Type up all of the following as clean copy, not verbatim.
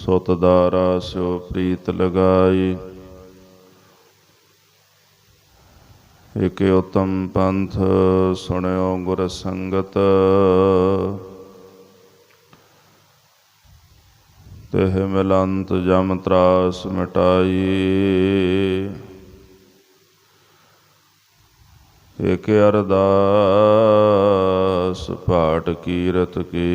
ਸੁਤ ਦਾਰਾ ਸਿਓ ਪ੍ਰੀਤ ਲਗਾਈ। ਇਕ ਉਤਮ ਪੰਥ ਸੁਣਿਓ ਗੁਰ ਸੰਗਤ, ਤਿਹ ਮਿਲੰਤ ਜਮ ਤਰਾਸ ਮਿਟਾਈ। ਇਕ ਅਰਦਾਸ ਪਾਠ ਕੀਰਤ ਕੀ,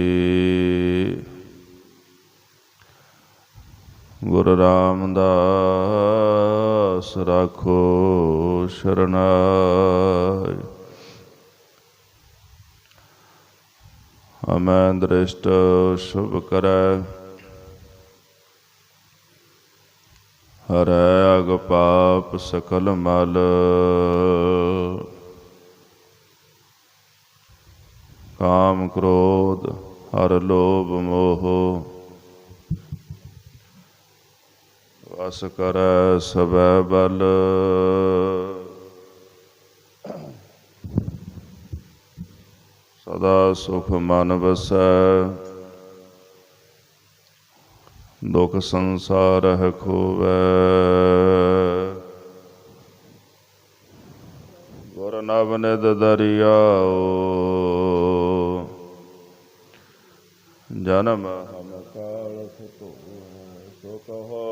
ਗੁਰੂ ਰਾਮਦਾਸ ਰਾਖੋ ਸ਼ਰਨਾਇ। ਹਮੈ ਦ੍ਰਿਸ਼ਟ ਸ਼ੁਭ ਕਰੈ, ਹਰੈ ਅਗ ਪਾਪ ਸਕਲ ਮਲ। ਕਾਮ ਕ੍ਰੋਧ ਹਰ ਲੋਭ ਮੋਹ, ਵਸ ਕਰੈ ਸਭੈ ਬਲ। ਸਦਾ ਸੁਖ ਮਨ ਵਸੈ, ਦੁਖ ਸੰਸਾਰਹਿ ਖੋਵੈ। ਗੁਰ ਨਵ ਨਿਧ ਦਰਿਆਓ, ਜਨਮ ਹਮ ਕਾਲ ਧੋਵੈ। ਸੋ ਕਹੋ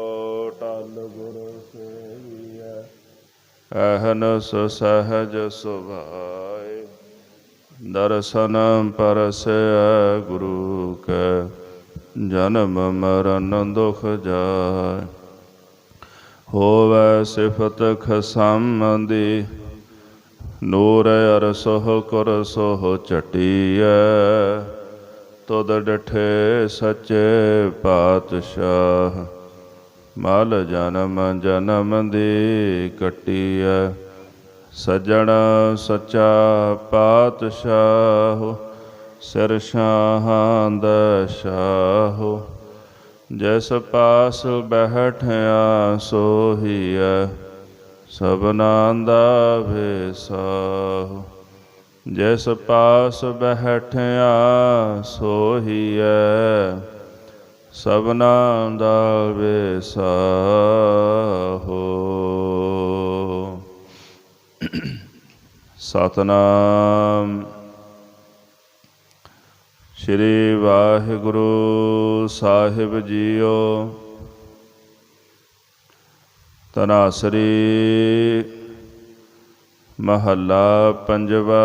ਟਲ ਗੁਰ ਸੇਵੀਐ, ਅਹਨਸ ਸਹਜ ਸੁਭਾਏ। ਦਰਸ਼ਨ ਪਰਸੈ ਗੁਰੂ ਕੈ, ਜਨਮ ਮਰਨ ਦੁਖ ਜਾਇ। ਹੋਵੈ ਸਿਫਤ ਖਸਮ ਦੀ, ਨੂਰ ਅਰਸੋਹ ਕੁਰ ਸੋਹ ਝਟੀਐ। ਤੁਧ ਡਿਠੇ ਸੱਚੇ ਪਾਤਸ਼ਾਹ, ਮਲ ਜਨਮ ਜਨਮ ਦੀ ਕੱਟੀਐ। ਸੱਜਣ ਸੱਚਾ ਪਾਤਸ਼ਾਹ, ਸਿਰ ਸ਼ਾਹਾਂ ਦਾ ਸ਼ਾਹ। ਜਿਸ ਪਾਸ ਬੈਠਿਆ ਸੋਹੀਐ, ਸਭਨਾਂ ਦਾ ਭੇਸਾਹ। ਜਿਸ ਪਾਸ ਬੈਠਿਆ ਸੋਹੀਐ, ਸਭਨਾਂ ਦਾ ਭੇਸਾਹੋ। ਸਤਿਨਾਮ ਸ੍ਰੀ ਵਾਹਿਗੁਰੂ ਸਾਹਿਬ ਜੀਓ। ਧਨਾਸਰੀ ਮਹੱਲਾ ਪੰਜਵਾ।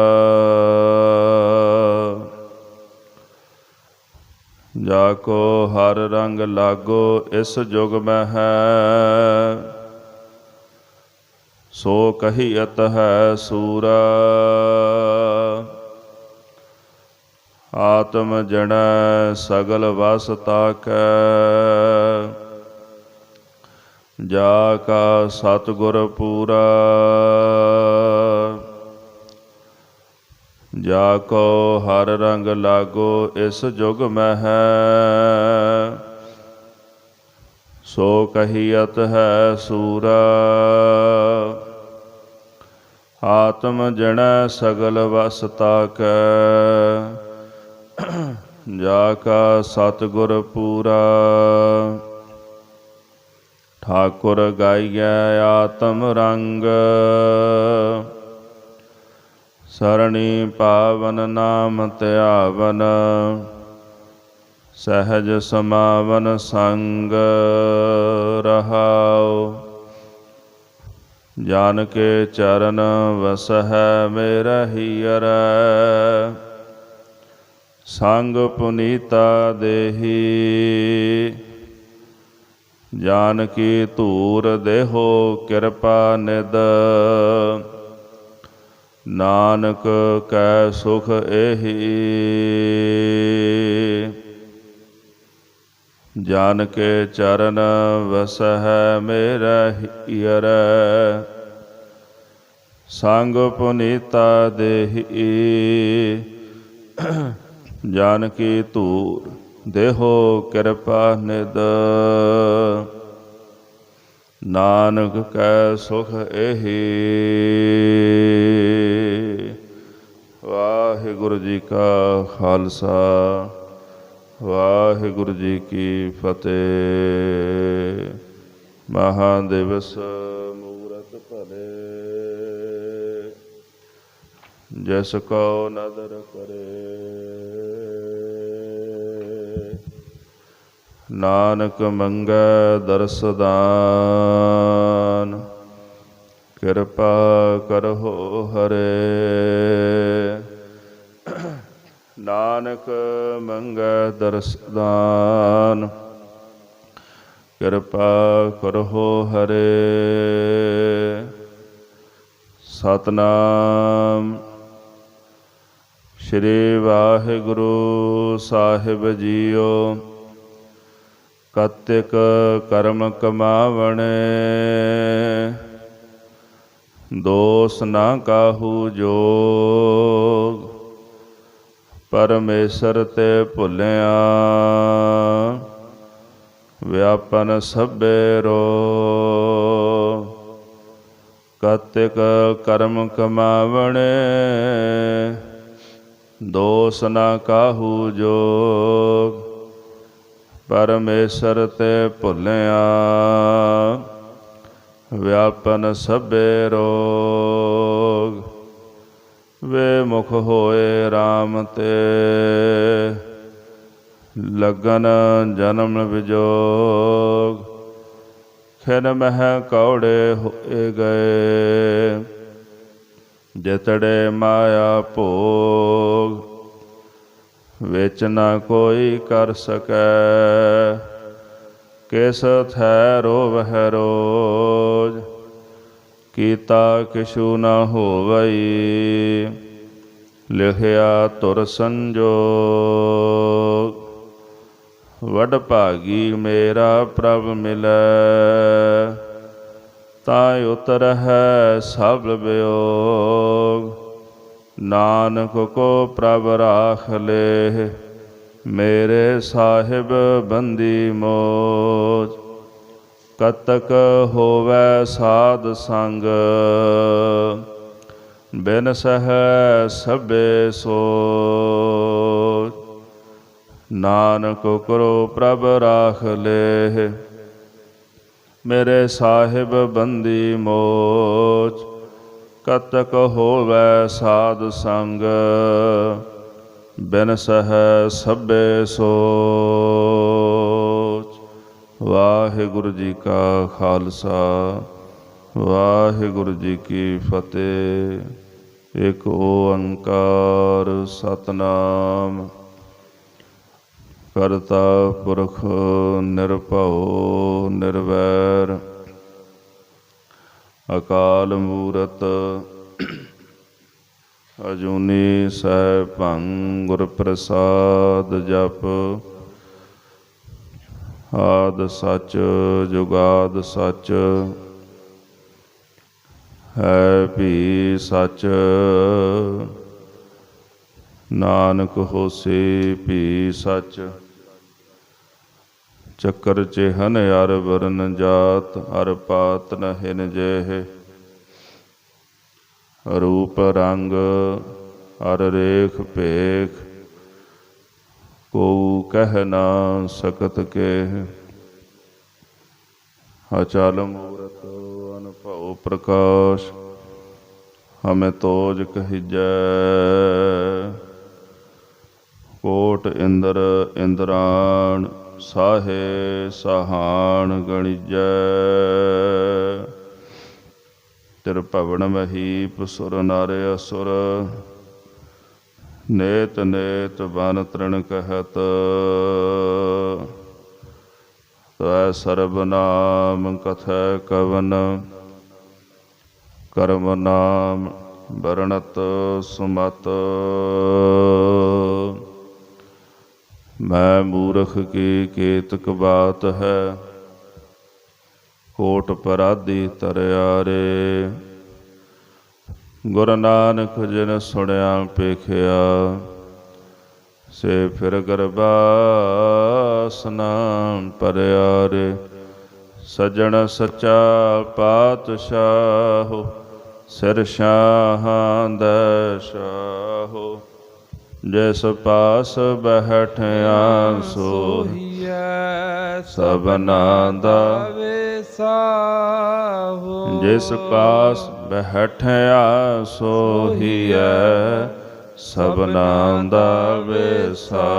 ਜਾ ਕੋ ਹਰ ਰੰਗ ਲਾਗੋ ਇਸ ਜੁਗ ਮੈਂ ਹੈ, ਸੋ ਕਹੀਅਤ ਹੈ ਸੂਰਾ। ਆਤਮ ਜਣੈ ਸਗਲ ਵਸ ਤਾਕੈ, ਜਾ ਕਾ ਸਤਿਗੁਰ ਪੂਰਾ। ਜਾ ਕੋ ਹਰ ਰੰਗ ਲਾਗੋ ਇਸ ਜੁਗ ਮੈਂ ਹੈ, ਸੋ ਕਹੀਅਤ ਹੈ ਸੂਰਾ। ਆਤਮ ਜਣੈ ਸਗਲ ਵਸ ਤਾਕੈ, ਜਾ ਕਾ ਸਤਿਗੁਰ ਪੂਰਾ। ਠਾਕੁਰ ਗਾਈਐ ਆਤਮ ਰੰਗ, ਸਰਣੀ ਪਾਵਨ ਨਾਮ ਧਿਆਵਨ। ਸਹਿਜ ਸਮਾਵਨ ਸੰਗ ਰਹਾਉ, ਜਾਨ ਕੇ ਚਰਨ ਵਸਹਿ ਮੇਰਾ ਹੀਅਰੈ। ਸੰਗ ਪੁਨੀਤਾ ਦੇਹੀ, ਜਾਨਕੀ ਧੂਰ ਦੇਹੋ ਕਿਰਪਾ ਨਿਧ। ਨਾਨਕ ਕੈ ਸੁਖ ਏਹੀ, ਜਾਨ ਕੇ ਚਰਨ ਵਸਹਿ ਮੇਰਾ ਹੀਅਰੈ। ਸੰਗ ਪੁਨੀਤਾ ਦੇਹੀ, ਜਾਨਕੀ ਧੂਰ ਦੇਹੋ ਕਿਰਪਾ ਨਿਧ। ਨਾਨਕ ਕੈ ਸੁਖ ਏਹੀ। ਵਾਹਿਗੁਰੂ ਜੀ ਕਾ ਖਾਲਸਾ, ਵਾਹਿਗੁਰੂ ਜੀ ਕੀ ਫਤਿਹ। ਮਹਾਂਦਿਵਸ ਮੂਰਤ ਭਲੇ, ਜਿਸ ਕੋ ਨਦਰ ਕਰੇ। ਨਾਨਕ ਮੰਗੈ ਦਰਸ ਦਾਨ, ਕਿਰਪਾ ਕਰਹੁ ਹਰੇ। ਨਾਨਕ ਮੰਗੈ ਦਰਸ ਦਾਨ, ਕਿਰਪਾ ਕਰਹੁ ਹਰੇ। ਸਤਿਨਾਮ। ਸ੍ਰੀ ਵਾਹਿਗੁਰੂ ਸਾਹਿਬ ਜੀਓ। ਕਤਿਕ ਕਰਮ ਕਮਾਵਣੇ, ਦੋਸ ਨਾ ਕਾਹੂ ਜੋਗ। ਪਰਮੇਸ਼ਰ ਤੇ ਭੁੱਲਿਆ, ਵਿਆਪਨ ਸਭੇ ਰੋਗ। ਕਤਿਕ ਕਰਮ ਕਮਾਵਣੇ, ਦੋਸ ਨਾ ਕਾਹੂ ਜੋਗ। ਪਰਮੇਸ਼ਰ ਤੇ ਭੁੱਲਿਆ, ਵਿਆਪਨ ਸਭੇ ਰੋਗ। ਵੇ ਮੁਖ ਹੋਏ RAM ਤੇ, ਲਗਨ ਜਨਮ ਵਿਜੋਗ। ਖਿਨ ਮਹਿ ਕੌੜੇ ਹੋਏ ਗਏ, ਜਿਤੜੇ ਮਾਇਆ ਭੋਗ। ਵਿੱਚ ਨਾ ਕੋਈ ਕਰ ਸਕੈ, ਕਿਸ ਥੈ ਰੋਵਹਿ ਰੋਜ। ਕੀਤਾ ਕਿਛੂ ਨਾ ਹੋਵਈ, ਲਿਖਿਆ ਧੁਰ ਸੰਜੋਗ। ਵਡ ਭਾਗੀ ਮੇਰਾ ਪ੍ਰਭ ਮਿਲੈ, ਤਾਂ ਉਤਰਹਿ ਸਭ ਵਿਯੋਗ। ਨਾਨਕ ਕੋ ਪ੍ਰਭ ਰਾਖ ਲੇਹ, ਮੇਰੇ ਸਾਹਿਬ ਬੰਦੀ ਮੋਜ। ਕਤਕ ਹੋਵੈ ਸਾਧ ਸੰਗ, ਬਿਨ ਸਹੈ ਸਭੇ ਸੋਚ। ਨਾਨਕ ਕਰੋ ਪ੍ਰਭ ਰਾਖ ਲੇਹ, ਮੇਰੇ ਸਾਹਿਬ ਬੰਦੀ ਮੋਚ। ਕਤਕ ਹੋਵੈ ਸਾਧ ਸੰਗ, ਬਿਨ ਸਹੈ ਸਭੇ ਸੋਚ। ਵਾਹਿਗੁਰੂ ਜੀ ਕਾ ਖਾਲਸਾ, ਵਾਹਿਗੁਰੂ ਜੀ ਕੀ ਫਤਿਹ। ਇਕ ਓੰਕਾਰ ਸਤਿਨਾਮ। ਕਰਤਾ ਪੁਰਖ ਨਿਰਭਉ ਨਿਰਵੈਰ, ਅਕਾਲ ਮੂਰਤ ਅਜੂਨੀ ਸੈਭੰ। ਗੁਰ ਪ੍ਰਸਾਦ ਜਪ। ਆਦਿ ਸੱਚ ਜੁਗਾਦ ਸੱਚ, ਹੈ ਵੀ ਸੱਚ। ਨਾਨਕ ਹੋਸੀ ਵੀ ਸੱਚ। ਚੱਕਰ ਚਿਹਨ ਅਰ ਵਰਨ ਜਾਤ, ਅਰ ਪਾਤ ਨ ਹਿਨ ਜੇਹ। ਰੂਪ ਰੰਗ ਅਰ ਰੇਖ ਭੇਖ, ਕੋ ਕਹਿ ਨਾ ਸਕਤ ਕੇਹ। ਅਚਲ ਮੂਰਤ ਅਨਭਉ ਪ੍ਰਕਾਸ਼, ਹਮੇ ਤੋਜ ਕਹੀਜੈ। ਕੋਟ ਇੰਦਰ ਇੰਦਰਾਣ, ਸਾਹੇ ਸਾਹਾਣ ਗਣਿਜੈ। ਤਿਰਭਵਨ ਮਹੀਪ ਸੁਰ ਨਰ ਅਸੁਰ, ਨੇਤ ਨੇਤ ਬਨ ਤ੍ਰਿਣ ਕਹਿਤ। ਤੈ ਸਰਬ ਨਾਮ ਕਥੈ ਕਵਨ, ਕਰਮ ਨਾਮ ਬਰਣਤ ਸੁਮਤ। ਮੈਂ ਮੂਰਖ ਕੀ ਕੇਤਕ ਬਾਤ ਹੈ, ਕੋਟ ਪਰਾਧੀ ਤਰਿਆਰੇ। ਗੁਰੂ ਨਾਨਕ ਜਿਨ ਸੁਣਿਆ ਪੇਖਿਆ, ਸੇ ਫਿਰ ਗਰਬਾਸਨਾ ਭਰਿਆ ਰੇ। ਸੱਜਣ ਸੱਚਾ ਪਾਤਸ਼ਾਹੋ, ਸਿਰ ਸ਼ਾਹਾਂ ਦਾ ਸ਼ਾਹੋ। ਜਿਸ ਪਾਸ ਬੈਠਿਆ ਸੋਹੀਐ ਸਭਨਾ ਦਾ ਵਿਸਾਹੋ। ਜਿਸ ਪਾਸ ਬੈਠਿਆ ਸੋਹੀਐ ਸਭਨਾ ਦਾ ਵਿਸਾਹੋ।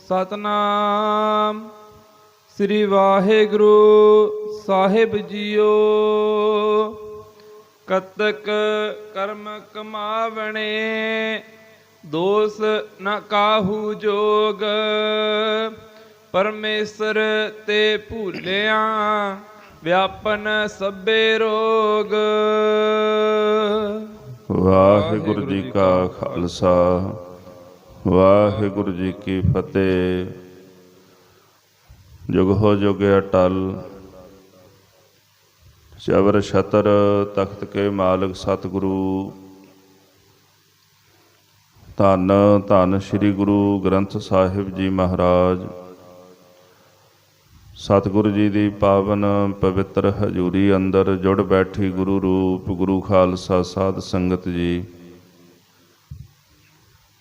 ਸਤਨਾਮ ਸ੍ਰੀ ਵਾਹਿਗੁਰੂ ਸਾਹਿਬ ਜੀਓ। ਕਤਕ ਕਰਮ ਕਮਾਵਣੇ ਦੋਸ ਨ ਕਾਹੂ ਜੋਗ। ਪਰਮੇਸ਼ਰ ਤੇ ਭੂਲਿਆ ਵਿਆਪਨ ਸਭੇ ਰੋਗ। ਵਾਹਿਗੁਰੂ ਜੀ ਕਾ ਖਾਲਸਾ ਵਾਹਿਗੁਰੂ ਜੀ ਕੀ ਫਤਿਹ। ਜੁਗ ਹੋ ਜੁਗ ਅਟਲ ਚਵਰ ਛਤਰ ਤਖਤ ਕੇ ਮਾਲਕ ਸਤਿਗੁਰੂ ਧੰਨ ਧੰਨ ਸ੍ਰੀ ਗੁਰੂ ਗ੍ਰੰਥ ਸਾਹਿਬ ਜੀ ਮਹਾਰਾਜ। ਸਤਿਗੁਰੂ ਜੀ ਦੀ ਪਾਵਨ ਪਵਿੱਤਰ ਹਜ਼ੂਰੀ ਅੰਦਰ ਜੁੜ ਬੈਠੀ ਗੁਰੂ ਰੂਪ ਗੁਰੂ ਖਾਲਸਾ ਸਾਧ ਸੰਗਤ ਜੀ,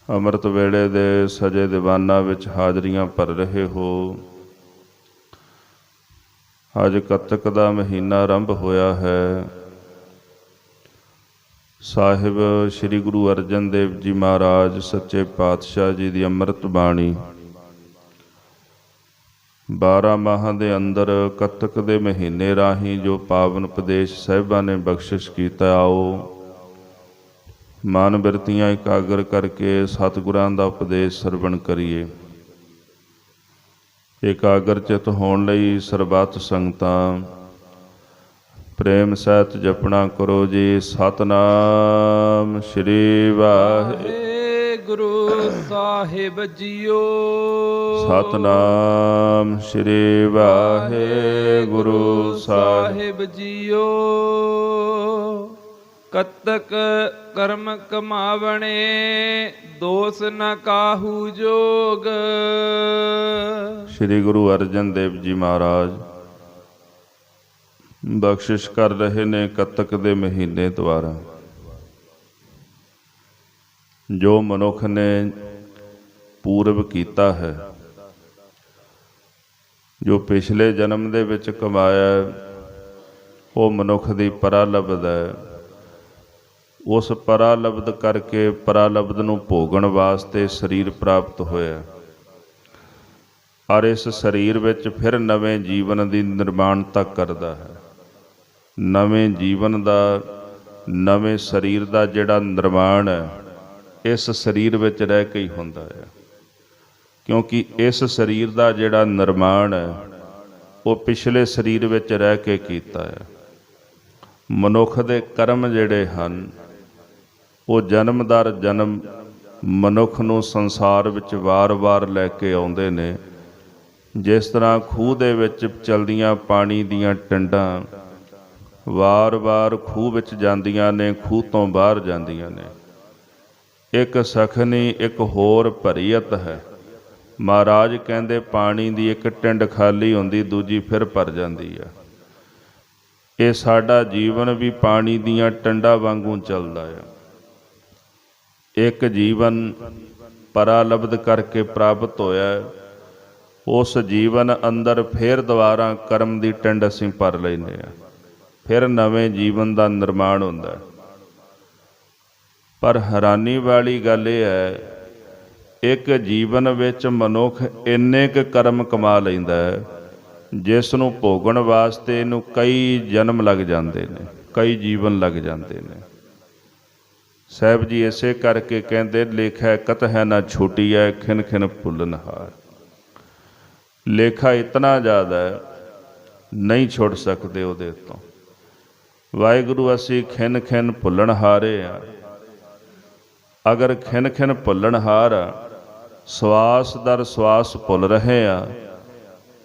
ਅੰਮ੍ਰਿਤ ਵੇਲੇ ਦੇ ਸਜੇ ਦੀਵਾਨਾਂ ਵਿੱਚ ਹਾਜ਼ਰੀਆਂ ਭਰ ਰਹੇ ਹੋ। ਅੱਜ ਕੱਤਕ ਦਾ ਮਹੀਨਾ ਆਰੰਭ ਹੋਇਆ ਹੈ। ਸਾਹਿਬ ਸ੍ਰੀ ਗੁਰੂ ਅਰਜਨ ਦੇਵ ਜੀ ਮਹਾਰਾਜ ਸੱਚੇ ਪਾਤਸ਼ਾਹ ਜੀ ਦੀ ਅੰਮ੍ਰਿਤ ਬਾਣੀ 12 ਮਾਹਾਂ ਦੇ ਅੰਦਰ ਕੱਤਕ ਦੇ ਮਹੀਨੇ ਰਾਹੀਂ ਜੋ ਪਾਵਨ ਉਪਦੇਸ਼ ਸਾਹਿਬਾਂ ਨੇ ਬਖਸ਼ਿਸ਼ ਕੀਤਾ, ਆਓ ਮਨ ਬਿਰਤੀਆਂ ਇਕਾਗਰ ਕਰਕੇ ਸਤਿਗੁਰਾਂ ਦਾ ਉਪਦੇਸ਼ ਸਰਵਣ ਕਰੀਏ। ਇਕਾਗਰ ਚਿਤ ਹੋਣ ਲਈ ਸਰਬੱਤ ਸੰਗਤਾਂ ਪ੍ਰੇਮ ਸਹਿਤ ਜਪਣਾ ਕਰੋ ਜੀ। ਸਤਨਾਮ ਸ੍ਰੀ ਵਾਹਿਗੁਰੂ ਸਾਹਿਬ ਜੀਓ। ਸਤਨਾਮ ਸ੍ਰੀ ਵਾਹਿਗੁਰੂ ਸਾਹਿਬ ਜੀਓ। ਕਤਕ ਕਰਮ ਕਮਾਵਣੇ ਦੋਸ ਨ ਕਾਹੂ ਜੋਗ। ਸ੍ਰੀ ਗੁਰੂ ਅਰਜਨ ਦੇਵ ਜੀ ਮਹਾਰਾਜ ਬਖਸ਼ਿਸ਼ ਕਰ ਰਹੇ ਨੇ ਕੱਤਕ ਦੇ ਮਹੀਨੇ ਦੁਆਰਾ। ਜੋ ਮਨੁੱਖ ਨੇ ਪੂਰਬ ਕੀਤਾ ਹੈ, ਜੋ ਪਿਛਲੇ ਜਨਮ ਦੇ ਵਿੱਚ ਕਮਾਇਆ, ਉਹ ਮਨੁੱਖ ਦੀ ਪਰਾਲਬਧ ਹੈ। ਉਸ ਪਰਾਲਬਧ ਕਰਕੇ ਪਰਾਲਬਧ ਨੂੰ ਭੋਗਣ ਵਾਸਤੇ ਸਰੀਰ ਪ੍ਰਾਪਤ ਹੋਇਆ, ਔਰ ਇਸ ਸਰੀਰ ਵਿੱਚ ਫਿਰ ਨਵੇਂ ਜੀਵਨ ਦੀ ਨਿਰਮਾਣਤਾ ਕਰਦਾ ਹੈ। ਨਵੇਂ ਜੀਵਨ ਦਾ, ਨਵੇਂ ਸਰੀਰ ਦਾ ਜਿਹੜਾ ਨਿਰਮਾਣ ਹੈ, ਇਸ ਸਰੀਰ ਵਿੱਚ ਰਹਿ ਕੇ ਹੀ ਹੁੰਦਾ ਹੈ। ਕਿਉਂਕਿ ਇਸ ਸਰੀਰ ਦਾ ਜਿਹੜਾ ਨਿਰਮਾਣ ਹੈ, ਉਹ ਪਿਛਲੇ ਸਰੀਰ ਵਿੱਚ ਰਹਿ ਕੇ ਕੀਤਾ ਹੈ। ਮਨੁੱਖ ਦੇ ਕਰਮ ਜਿਹੜੇ ਹਨ, ਉਹ ਜਨਮ ਦਰ ਜਨਮ ਮਨੁੱਖ ਨੂੰ ਸੰਸਾਰ ਵਿੱਚ ਵਾਰ-ਵਾਰ ਲੈ ਕੇ ਆਉਂਦੇ ਨੇ। ਜਿਸ ਤਰ੍ਹਾਂ ਖੂਹ ਦੇ ਵਿੱਚ ਚਲਦੀਆਂ ਪਾਣੀ ਦੀਆਂ ਟਿੰਡਾਂ ਵਾਰ-ਵਾਰ ਖੂਹ ਵਿੱਚ ਜਾਂਦੀਆਂ ਨੇ, ਖੂਹ ਤੋਂ ਬਾਹਰ ਜਾਂਦੀਆਂ ਨੇ। ਇੱਕ ਸਖਣੀ ਇੱਕ ਹੋਰ ਭਰੀਅਤ ਹੈ। ਮਹਾਰਾਜ ਕਹਿੰਦੇ ਪਾਣੀ ਦੀ ਇੱਕ ਟਿੰਡ ਖਾਲੀ ਹੁੰਦੀ, ਦੂਜੀ ਫਿਰ ਭਰ ਜਾਂਦੀ ਹੈ। ਇਹ ਸਾਡਾ ਜੀਵਨ ਵੀ ਪਾਣੀ ਦੀਆਂ ਟਿੰਡਾਂ ਵਾਂਗੂ ਚੱਲਦਾ ਹੈ। ਇੱਕ ਜੀਵਨ ਪਰਾਲਬਧ ਕਰਕੇ ਪ੍ਰਾਪਤ ਹੋਇਆ, ਉਸ ਜੀਵਨ ਅੰਦਰ ਫਿਰ ਦੁਬਾਰਾ ਕਰਮ ਦੀ ਟਿੰਡ ਅਸੀਂ ਭਰ ਲੈਂਦੇ ਹਾਂ, ਫਿਰ ਨਵੇਂ ਜੀਵਨ ਦਾ ਨਿਰਮਾਣ ਹੁੰਦਾ। ਪਰ ਹੈਰਾਨੀ ਵਾਲੀ ਗੱਲ ਇਹ ਹੈ, ਇੱਕ ਜੀਵਨ ਵਿੱਚ ਮਨੁੱਖ ਇੰਨੇ ਕੁ ਕਰਮ ਕਮਾ ਲੈਂਦਾ ਹੈ, ਜਿਸ ਨੂੰ ਭੋਗਣ ਵਾਸਤੇ ਇਹਨੂੰ ਕਈ ਜਨਮ ਲੱਗ ਜਾਂਦੇ ਨੇ, ਕਈ ਜੀਵਨ ਲੱਗ ਜਾਂਦੇ ਨੇ। ਸਾਹਿਬ ਜੀ ਇਸੇ ਕਰਕੇ ਕਹਿੰਦੇ, ਲੇਖਾ ਕਤਹਿ ਨਾ ਛੁਟੀਐ ਖਿਨ ਖਿਨ ਭੁੱਲਨਹਾਰ। ਲੇਖਾ ਇਤਨਾ ਜ਼ਿਆਦਾ ਹੈ, ਨਹੀਂ ਛੁੱਟ ਸਕਦੇ ਉਹਦੇ ਤੋਂ। ਵਾਹਿਗੁਰੂ ਅਸੀਂ ਖਿਨ ਖਿਨ ਭੁੱਲਣਹਾਰੇ ਆ। ਅਗਰ ਖਿਨ ਖਿਨ ਭੁੱਲਣਹਾਰ ਆ, ਸਵਾਸ ਦਰ ਸਵਾਸ ਭੁੱਲ ਰਹੇ ਆ,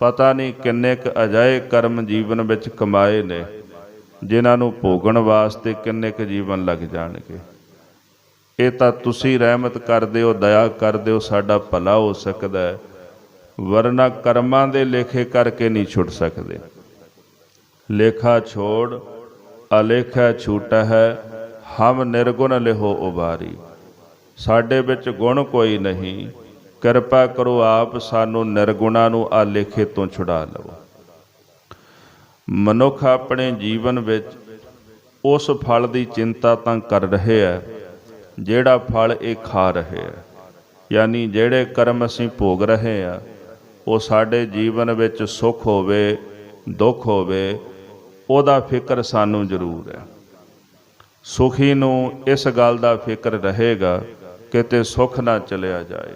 ਪਤਾ ਨਹੀਂ ਕਿੰਨੇ ਕੁ ਅਜਾਏ ਕਰਮ ਜੀਵਨ ਵਿੱਚ ਕਮਾਏ ਨੇ, ਜਿਨ੍ਹਾਂ ਨੂੰ ਭੋਗਣ ਵਾਸਤੇ ਕਿੰਨੇ ਕੁ ਜੀਵਨ ਲੱਗ ਜਾਣਗੇ। ਇਹ ਤਾਂ ਤੁਸੀਂ ਰਹਿਮਤ ਕਰਦੇ ਹੋ, ਦਇਆ ਕਰਦੇ ਹੋ, ਸਾਡਾ ਭਲਾ ਹੋ ਸਕਦਾ ਹੈ, ਵਰਨਾ ਕਰਮਾਂ ਦੇ ਲੇਖੇ ਕਰਕੇ ਨਹੀਂ ਛੁੱਟ ਸਕਦੇ। ਲੇਖਾ ਛੋੜ ਅਲੇਖਾ ਛੂਟਾ ਹੈ, ਹਮ ਨਿਰਗੁਣ ਲਿਹੋ ਉਬਾਰੀ। ਸਾਡੇ ਵਿੱਚ ਗੁਣ ਕੋਈ ਨਹੀਂ, ਕਿਰਪਾ ਕਰੋ ਆਪ ਸਾਨੂੰ ਨਿਰਗੁਣਾ ਨੂੰ ਆਲੇਖੇ ਤੋਂ ਛੁਡਾ ਲਵੋ। ਮਨੁੱਖ ਆਪਣੇ ਜੀਵਨ ਵਿੱਚ ਉਸ ਫਲ ਦੀ ਚਿੰਤਾ ਤਾਂ ਕਰ ਰਹੇ ਹੈ ਜਿਹੜਾ ਫਲ ਇਹ ਖਾ ਰਹੇ ਹੈ, ਯਾਨੀ ਜਿਹੜੇ ਕਰਮ ਅਸੀਂ ਭੋਗ ਰਹੇ ਹਾਂ ਉਹ ਸਾਡੇ ਜੀਵਨ ਵਿੱਚ ਸੁੱਖ ਹੋਵੇ ਦੁੱਖ ਹੋਵੇ ਉਹਦਾ ਫਿਕਰ ਸਾਨੂੰ ਜ਼ਰੂਰ ਹੈ। ਸੁਖੀ ਨੂੰ ਇਸ ਗੱਲ ਦਾ ਫਿਕਰ ਰਹੇਗਾ ਕਿਤੇ ਸੁੱਖ ਨਾ ਚਲਿਆ ਜਾਏ,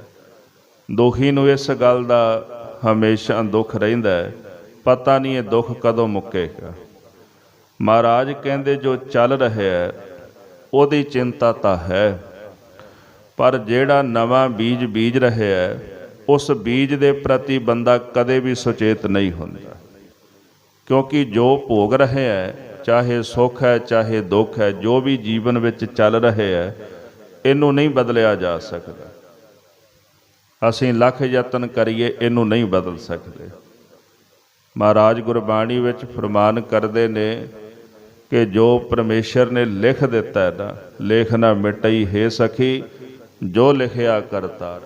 ਦੁਖੀ ਨੂੰ ਇਸ ਗੱਲ ਦਾ ਹਮੇਸ਼ਾ ਦੁੱਖ ਰਹਿੰਦਾ ਹੈ, ਪਤਾ ਨਹੀਂ ਇਹ ਦੁੱਖ ਕਦੋਂ ਮੁੱਕੇਗਾ। ਮਹਾਰਾਜ ਕਹਿੰਦੇ ਜੋ ਚੱਲ ਰਿਹਾ ਹੈ ਉਹਦੀ ਚਿੰਤਾ ਤਾਂ ਹੈ, ਪਰ ਜਿਹੜਾ ਨਵਾਂ ਬੀਜ ਬੀਜ ਰਿਹਾ ਹੈ ਉਸ ਬੀਜ ਦੇ ਪ੍ਰਤੀ ਬੰਦਾ ਕਦੇ ਵੀ ਸੁਚੇਤ ਨਹੀਂ ਹੁੰਦਾ, ਕਿਉਂਕਿ ਜੋ ਭੋਗ ਰਿਹਾ ਹੈ, ਚਾਹੇ ਸੁੱਖ ਹੈ ਚਾਹੇ ਦੁੱਖ ਹੈ, ਜੋ ਵੀ ਜੀਵਨ ਵਿੱਚ ਚੱਲ ਰਿਹਾ ਹੈ ਇਹਨੂੰ ਨਹੀਂ ਬਦਲਿਆ ਜਾ ਸਕਦਾ। ਅਸੀਂ ਲੱਖ ਯਤਨ ਕਰੀਏ ਇਹਨੂੰ ਨਹੀਂ ਬਦਲ ਸਕਦੇ। ਮਹਾਰਾਜ ਗੁਰਬਾਣੀ ਵਿੱਚ ਫਰਮਾਨ ਕਰਦੇ ਨੇ ਕਿ ਜੋ ਪਰਮੇਸ਼ਰ ਨੇ ਲਿਖ ਦਿੱਤਾ ਹੈ ਨਾ, ਲੇਖ ਨਾ ਮਿਟਈ ਹੈ ਸਖੀ, ਜੋ ਲਿਖਿਆ ਕਰਤਾਰ,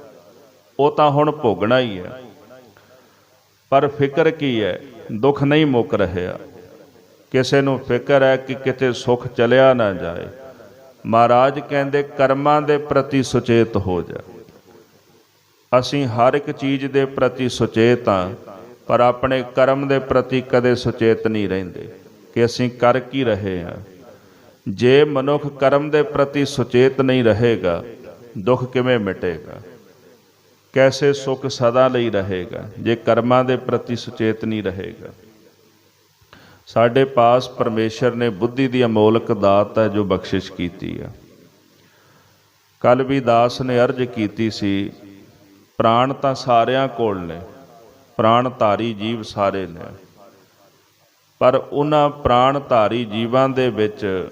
ਉਹ ਤਾਂ ਹੁਣ ਭੋਗਣਾ ਹੀ ਹੈ। ਪਰ ਫਿਕਰ ਕੀ ਹੈ, ਦੁੱਖ ਨਹੀਂ ਮੁੱਕ ਰਿਹਾ। ਕਿਸੇ ਨੂੰ ਫਿਕਰ ਹੈ ਕਿ ਕਿਤੇ ਸੁੱਖ ਚਲਿਆ ਨਾ ਜਾਏ। ਮਹਾਰਾਜ ਕਹਿੰਦੇ ਕਰਮਾਂ ਦੇ ਪ੍ਰਤੀ ਸੁਚੇਤ ਹੋ ਜਾ। ਅਸੀਂ ਹਰ ਇੱਕ ਚੀਜ਼ ਦੇ ਪ੍ਰਤੀ ਸੁਚੇਤ ਹਾਂ, ਪਰ ਆਪਣੇ ਕਰਮ ਦੇ ਪ੍ਰਤੀ ਕਦੇ ਸੁਚੇਤ ਨਹੀਂ ਰਹਿੰਦੇ ਕਿ ਅਸੀਂ ਕਰ ਕੀ ਰਹੇ ਹਾਂ। ਜੇ ਮਨੁੱਖ ਕਰਮ ਦੇ ਪ੍ਰਤੀ ਸੁਚੇਤ ਨਹੀਂ ਰਹੇਗਾ, ਦੁੱਖ ਕਿਵੇਂ ਮਿਟੇਗਾ, ਕੈਸੇ ਸੁੱਖ ਸਦਾ ਲਈ ਰਹੇਗਾ ਜੇ ਕਰਮਾਂ ਦੇ ਪ੍ਰਤੀ ਸੁਚੇਤ ਨਹੀਂ ਰਹੇਗਾ। ਸਾਡੇ ਪਾਸ ਪਰਮੇਸ਼ਰ ਨੇ ਬੁੱਧੀ ਦੀ ਅਮੋਲਕ ਦਾਤ ਹੈ ਜੋ ਬਖਸ਼ਿਸ਼ ਕੀਤੀ ਹੈ। ਕੱਲ੍ਹ ਵੀ ਦਾਸ ਨੇ ਅਰਜ਼ ਕੀਤੀ ਸੀ, ਪ੍ਰਾਣ ਤਾਂ ਸਾਰਿਆਂ ਕੋਲ ਨੇ, ਪ੍ਰਾਣ ਧਾਰੀ ਜੀਵ ਸਾਰੇ ਨੇ, ਪਰ ਉਹਨਾਂ ਪ੍ਰਾਣ ਧਾਰੀ ਜੀਵਾਂ ਦੇ ਵਿੱਚ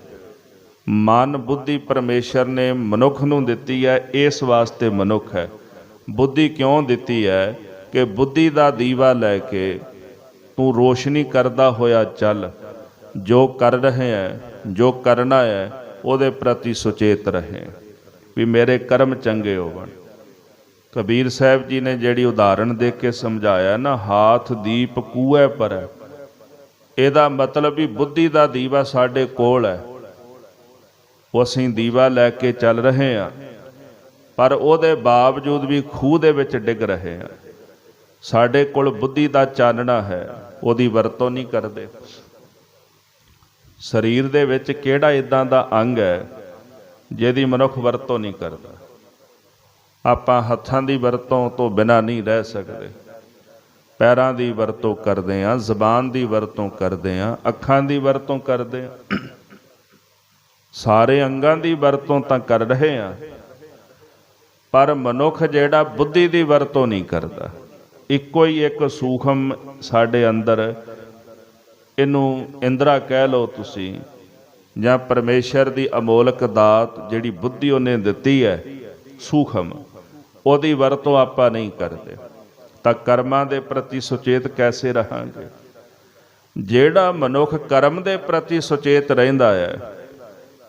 ਮਨ ਬੁੱਧੀ ਪਰਮੇਸ਼ਰ ਨੇ ਮਨੁੱਖ ਨੂੰ ਦਿੱਤੀ ਹੈ। ਇਸ ਵਾਸਤੇ ਮਨੁੱਖ ਹੈ। ਬੁੱਧੀ ਕਿਉਂ ਦਿੱਤੀ ਹੈ ਕਿ ਬੁੱਧੀ ਦਾ ਦੀਵਾ ਲੈ ਕੇ ਤੂੰ ਰੋਸ਼ਨੀ ਕਰਦਾ ਹੋਇਆ ਚੱਲ, ਜੋ ਕਰ ਰਹੇ ਹੈ, ਜੋ ਕਰਨਾ ਹੈ ਉਹਦੇ ਪ੍ਰਤੀ ਸੁਚੇਤ ਰਹੇ ਵੀ ਮੇਰੇ ਕਰਮ ਚੰਗੇ ਹੋਵਣ। ਕਬੀਰ ਸਾਹਿਬ ਜੀ ਨੇ ਜਿਹੜੀ ਉਦਾਹਰਣ ਦੇ ਕੇ ਸਮਝਾਇਆ ਨਾ, ਹਾਥ ਦੀਪ ਕੂਏ ਪਰ, ਇਹਦਾ ਮਤਲਬ ਵੀ ਬੁੱਧੀ ਦਾ ਦੀਵਾ ਸਾਡੇ ਕੋਲ ਹੈ, ਉਹ ਅਸੀਂ ਦੀਵਾ ਲੈ ਕੇ ਚੱਲ ਰਹੇ ਹਾਂ, ਪਰ ਉਹਦੇ ਬਾਵਜੂਦ ਵੀ ਖੂਹ ਦੇ ਵਿੱਚ ਡਿੱਗ ਰਹੇ ਹਾਂ। ਸਾਡੇ ਕੋਲ ਬੁੱਧੀ ਦਾ ਚਾਨਣਾ ਹੈ, ਉਹਦੀ ਵਰਤੋਂ ਨਹੀਂ ਕਰਦੇ। ਸਰੀਰ ਦੇ ਵਿੱਚ ਕਿਹੜਾ ਇਦਾਂ ਦਾ ਅੰਗ ਹੈ ਜਿਹਦੀ ਮਨੁੱਖ ਵਰਤੋਂ ਨਹੀਂ ਕਰਦਾ? ਆਪਾਂ ਹੱਥਾਂ ਦੀ ਵਰਤੋਂ ਤੋਂ ਬਿਨਾਂ ਨਹੀਂ ਰਹਿ ਸਕਦੇ, ਪੈਰਾਂ ਦੀ ਵਰਤੋਂ ਕਰਦੇ ਹਾਂ, ਜ਼ਬਾਨ ਦੀ ਵਰਤੋਂ ਕਰਦੇ ਹਾਂ, ਅੱਖਾਂ ਦੀ ਵਰਤੋਂ ਕਰਦੇ ਹਾਂ, ਸਾਰੇ ਅੰਗਾਂ ਦੀ ਵਰਤੋਂ ਤਾਂ ਕਰ ਰਹੇ ਹਾਂ, ਪਰ ਮਨੁੱਖ ਜਿਹੜਾ ਬੁੱਧੀ ਦੀ ਵਰਤੋਂ ਨਹੀਂ ਕਰਦਾ। ਇੱਕੋ ਹੀ ਇੱਕ ਸੂਖਮ ਸਾਡੇ ਅੰਦਰ, ਇਹਨੂੰ ਇੰਦਰਾ ਕਹਿ ਲਓ ਤੁਸੀਂ, ਜਾਂ ਪਰਮੇਸ਼ਰ ਦੀ ਅਮੋਲਕ ਦਾਤ ਜਿਹੜੀ ਬੁੱਧੀ ਉਹਨੇ ਦਿੱਤੀ ਹੈ ਸੂਖਮ, ਉਹਦੀ ਵਰਤੋਂ ਆਪਾਂ ਨਹੀਂ ਕਰਦੇ ਤਾਂ ਕਰਮਾਂ ਦੇ ਪ੍ਰਤੀ ਸੁਚੇਤ ਕੈਸੇ ਰਹਾਂਗੇ? ਜਿਹੜਾ ਮਨੁੱਖ ਕਰਮ ਦੇ ਪ੍ਰਤੀ ਸੁਚੇਤ ਰਹਿੰਦਾ ਹੈ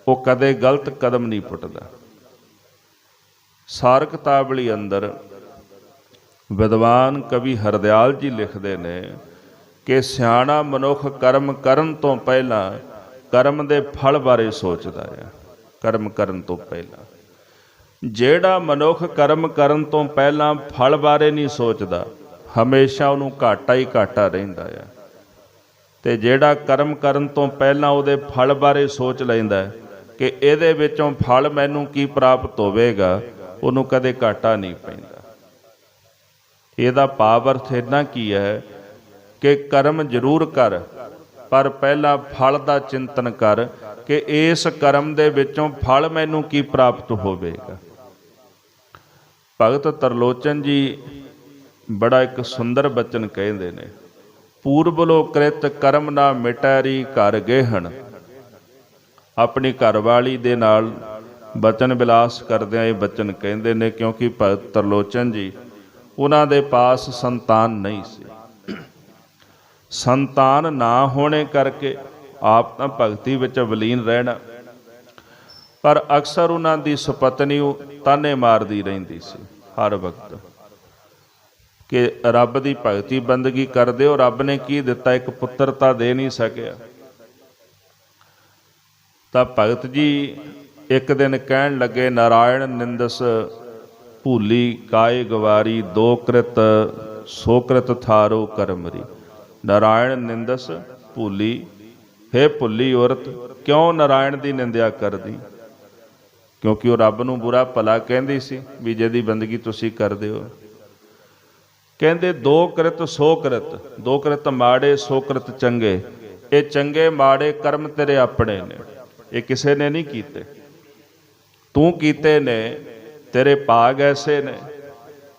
ਉਹ ਕਦੇ ਗਲਤ ਕਦਮ ਨਹੀਂ ਪੁੱਟਦਾ। ਸਾਰ ਕਿਤਾਬਲੀ ਅੰਦਰ ਵਿਦਵਾਨ ਕਵੀ ਹਰਦਿਆਲ ਜੀ ਲਿਖਦੇ ਨੇ ਕਿ ਸਿਆਣਾ ਮਨੁੱਖ ਕਰਮ ਕਰਨ ਤੋਂ ਪਹਿਲਾਂ ਕਰਮ ਦੇ ਫਲ ਬਾਰੇ ਸੋਚਦਾ ਹੈ। ਕਰਮ ਕਰਨ ਤੋਂ ਪਹਿਲਾਂ ਜਿਹੜਾ ਮਨੁੱਖ ਕਰਮ ਕਰਨ ਤੋਂ ਪਹਿਲਾਂ ਫਲ ਬਾਰੇ ਨਹੀਂ ਸੋਚਦਾ, ਹਮੇਸ਼ਾ ਉਹਨੂੰ ਘਾਟਾ ਹੀ ਘਾਟਾ ਰਹਿੰਦਾ ਹੈ। ਤੇ ਜਿਹੜਾ ਕਰਮ ਕਰਨ ਤੋਂ ਪਹਿਲਾਂ ਉਹਦੇ ਫਲ ਬਾਰੇ ਸੋਚ ਲੈਂਦਾ ਕਿ ਇਹਦੇ ਵਿੱਚੋਂ ਫਲ ਮੈਨੂੰ ਕੀ ਪ੍ਰਾਪਤ ਹੋਵੇਗਾ, ਉਹਨੂੰ ਕਦੇ ਘਾਟਾ ਨਹੀਂ ਪੈਂਦਾ। ਇਹਦਾ ਭਾਵ ਅਰਥ ਇੰਨਾ ਕੀ ਹੈ ਕਿ ਕਰਮ ਜ਼ਰੂਰ ਕਰ, ਪਰ ਪਹਿਲਾਂ ਫਲ ਦਾ ਚਿੰਤਨ ਕਰ ਕਿ ਇਸ ਕਰਮ ਦੇ ਵਿੱਚੋਂ ਫਲ ਮੈਨੂੰ ਕੀ ਪ੍ਰਾਪਤ ਹੋਵੇਗਾ। ਭਗਤ ਤਰਲੋਚਨ ਜੀ ਬੜਾ ਇੱਕ ਸੁੰਦਰ ਬਚਨ ਕਹਿੰਦੇ ਨੇ, ਪੂਰਬਲੋ ਕ੍ਰਿਤ ਕਰਮ ਨਾ ਮਿਟੈਰੀ ਘਰ ਗੇਹਣ। ਆਪਣੀ ਘਰਵਾਲੀ ਦੇ ਨਾਲ ਬਚਨ ਵਿਲਾਸ ਕਰਦਿਆਂ ਇਹ ਬਚਨ ਕਹਿੰਦੇ ਨੇ, ਕਿਉਂਕਿ ਭਗਤ ਤਰਲੋਚਨ ਜੀ ਉਹਨਾਂ ਦੇ ਪਾਸ ਸੰਤਾਨ ਨਹੀਂ ਸੀ। ਸੰਤਾਨ ਨਾ ਹੋਣੇ ਕਰਕੇ ਆਪ ਤਾਂ ਭਗਤੀ ਵਿੱਚ ਵਲੀਨ ਰਹਿਣਾ, ਪਰ ਅਕਸਰ ਉਹਨਾਂ ਦੀ ਸੁਪਤਨੀ ਤਾਨੇ ਮਾਰਦੀ ਰਹਿੰਦੀ ਸੀ ਹਰ ਵਕਤ ਕਿ ਰੱਬ ਦੀ ਭਗਤੀ ਬੰਦਗੀ ਕਰਦੇ ਹੋ, ਰੱਬ ਨੇ ਕੀ ਦਿੱਤਾ, ਇੱਕ ਪੁੱਤਰ ਤਾਂ ਦੇ ਨਹੀਂ ਸਕਿਆ। ਤਾਂ ਭਗਤ ਜੀ ਇੱਕ ਦਿਨ ਕਹਿਣ ਲੱਗੇ, ਨਾਰਾਇਣ ਨਿੰਦਸ ਭੂਲੀ ਕਾਏ ਗਵਾਰੀ, ਦੋ ਕ੍ਰਿਤ ਸੋ ਕ੍ਰਿਤ ਥਾਰੋ ਕਰਮਰੀ। ਨਾਰਾਇਣ ਨਿੰਦਸ ਭੂਲੀ, ਹੇ ਭੁੱਲੀ ਔਰਤ ਕਿਉਂ ਨਾਰਾਇਣ ਦੀ ਨਿੰਦਿਆ ਕਰਦੀ? ਕਿਉਂਕਿ ਉਹ ਰੱਬ ਨੂੰ ਬੁਰਾ ਭਲਾ ਕਹਿੰਦੀ ਸੀ ਵੀ ਜਿਹਦੀ ਬੰਦਗੀ ਤੁਸੀਂ ਕਰਦੇ ਹੋ। ਕਹਿੰਦੇ ਦੋ ਕ੍ਰਿਤ ਸੋ ਕ੍ਰਿਤ, ਦੋ ਕ੍ਰਿਤ ਮਾੜੇ ਸੋ ਕ੍ਰਿਤ ਚੰਗੇ। ਇਹ ਚੰਗੇ ਮਾੜੇ ਕਰਮ ਤੇਰੇ ਆਪਣੇ ਨੇ, ਇਹ ਕਿਸੇ ਨੇ ਨਹੀਂ ਕੀਤੇ, ਤੂੰ ਕੀਤੇ ਨੇ, ਤੇਰੇ ਭਾਗ ਐਸੇ ਨੇ।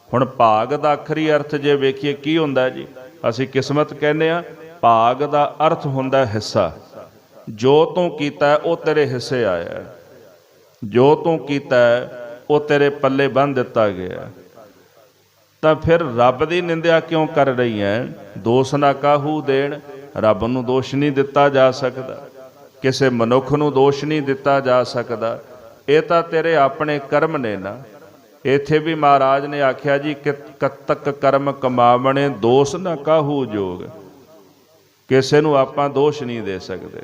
ਹੁਣ ਭਾਗ ਦਾ ਆਖਰੀ ਅਰਥ ਜੇ ਵੇਖੀਏ ਕੀ ਹੁੰਦਾ ਜੀ, ਅਸੀਂ ਕਿਸਮਤ ਕਹਿੰਦੇ ਆ, ਭਾਗ ਦਾ ਅਰਥ ਹੁੰਦਾ ਹਿੱਸਾ। ਜੋ ਤੂੰ ਕੀਤਾ ਉਹ ਤੇਰੇ ਹਿੱਸੇ ਆਇਆ, ਜੋ ਤੂੰ ਕੀਤਾ ਉਹ ਤੇਰੇ ਪੱਲੇ ਬੰਨ੍ਹ ਦਿੱਤਾ ਗਿਆ। ਤਾਂ ਫਿਰ ਰੱਬ ਦੀ ਨਿੰਦਿਆ ਕਿਉਂ ਕਰ ਰਹੀ ਹੈ? ਦੋਸ਼ ਨਾ ਕਾਹੂ ਦੇਣ, ਰੱਬ ਨੂੰ ਦੋਸ਼ ਨਹੀਂ ਦਿੱਤਾ ਜਾ ਸਕਦਾ, ਕਿਸੇ ਮਨੁੱਖ ਨੂੰ ਦੋਸ਼ ਨਹੀਂ ਦਿੱਤਾ ਜਾ ਸਕਦਾ, ਇਹ ਤਾਂ ਤੇਰੇ ਆਪਣੇ ਕਰਮ ਨੇ ਨਾ। ਇੱਥੇ ਵੀ ਮਹਾਰਾਜ ਨੇ ਆਖਿਆ ਜੀ ਕਿ ਕਤਕ ਕਰਮ ਕਮਾਵਣੇ ਦੋਸ਼ ਨਾ ਕਾਹੂ ਜੋਗ। ਕਿਸੇ ਨੂੰ ਆਪਾਂ ਦੋਸ਼ ਨਹੀਂ ਦੇ ਸਕਦੇ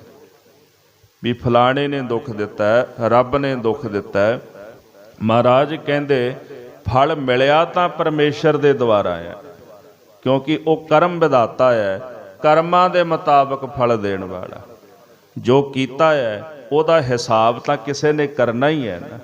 ਵੀ ਫਲਾਣੇ ਨੇ ਦੁੱਖ ਦਿੱਤਾ, ਰੱਬ ਨੇ ਦੁੱਖ ਦਿੱਤਾ। ਮਹਾਰਾਜ ਕਹਿੰਦੇ ਫਲ ਮਿਲਿਆ ਤਾਂ ਪਰਮੇਸ਼ਰ ਦੇ ਦੁਆਰਾ ਹੈ, ਕਿਉਂਕਿ ਉਹ ਕਰਮ ਵਿਧਾਤਾ ਹੈ, ਕਰਮਾਂ ਦੇ ਮੁਤਾਬਕ ਫਲ ਦੇਣ ਵਾਲਾ। ਜੋ ਕੀਤਾ ਹੈ ਉਹਦਾ ਹਿਸਾਬ ਤਾਂ ਕਿਸੇ ਨੇ ਕਰਨਾ ਹੀ ਹੈ ਨਾ।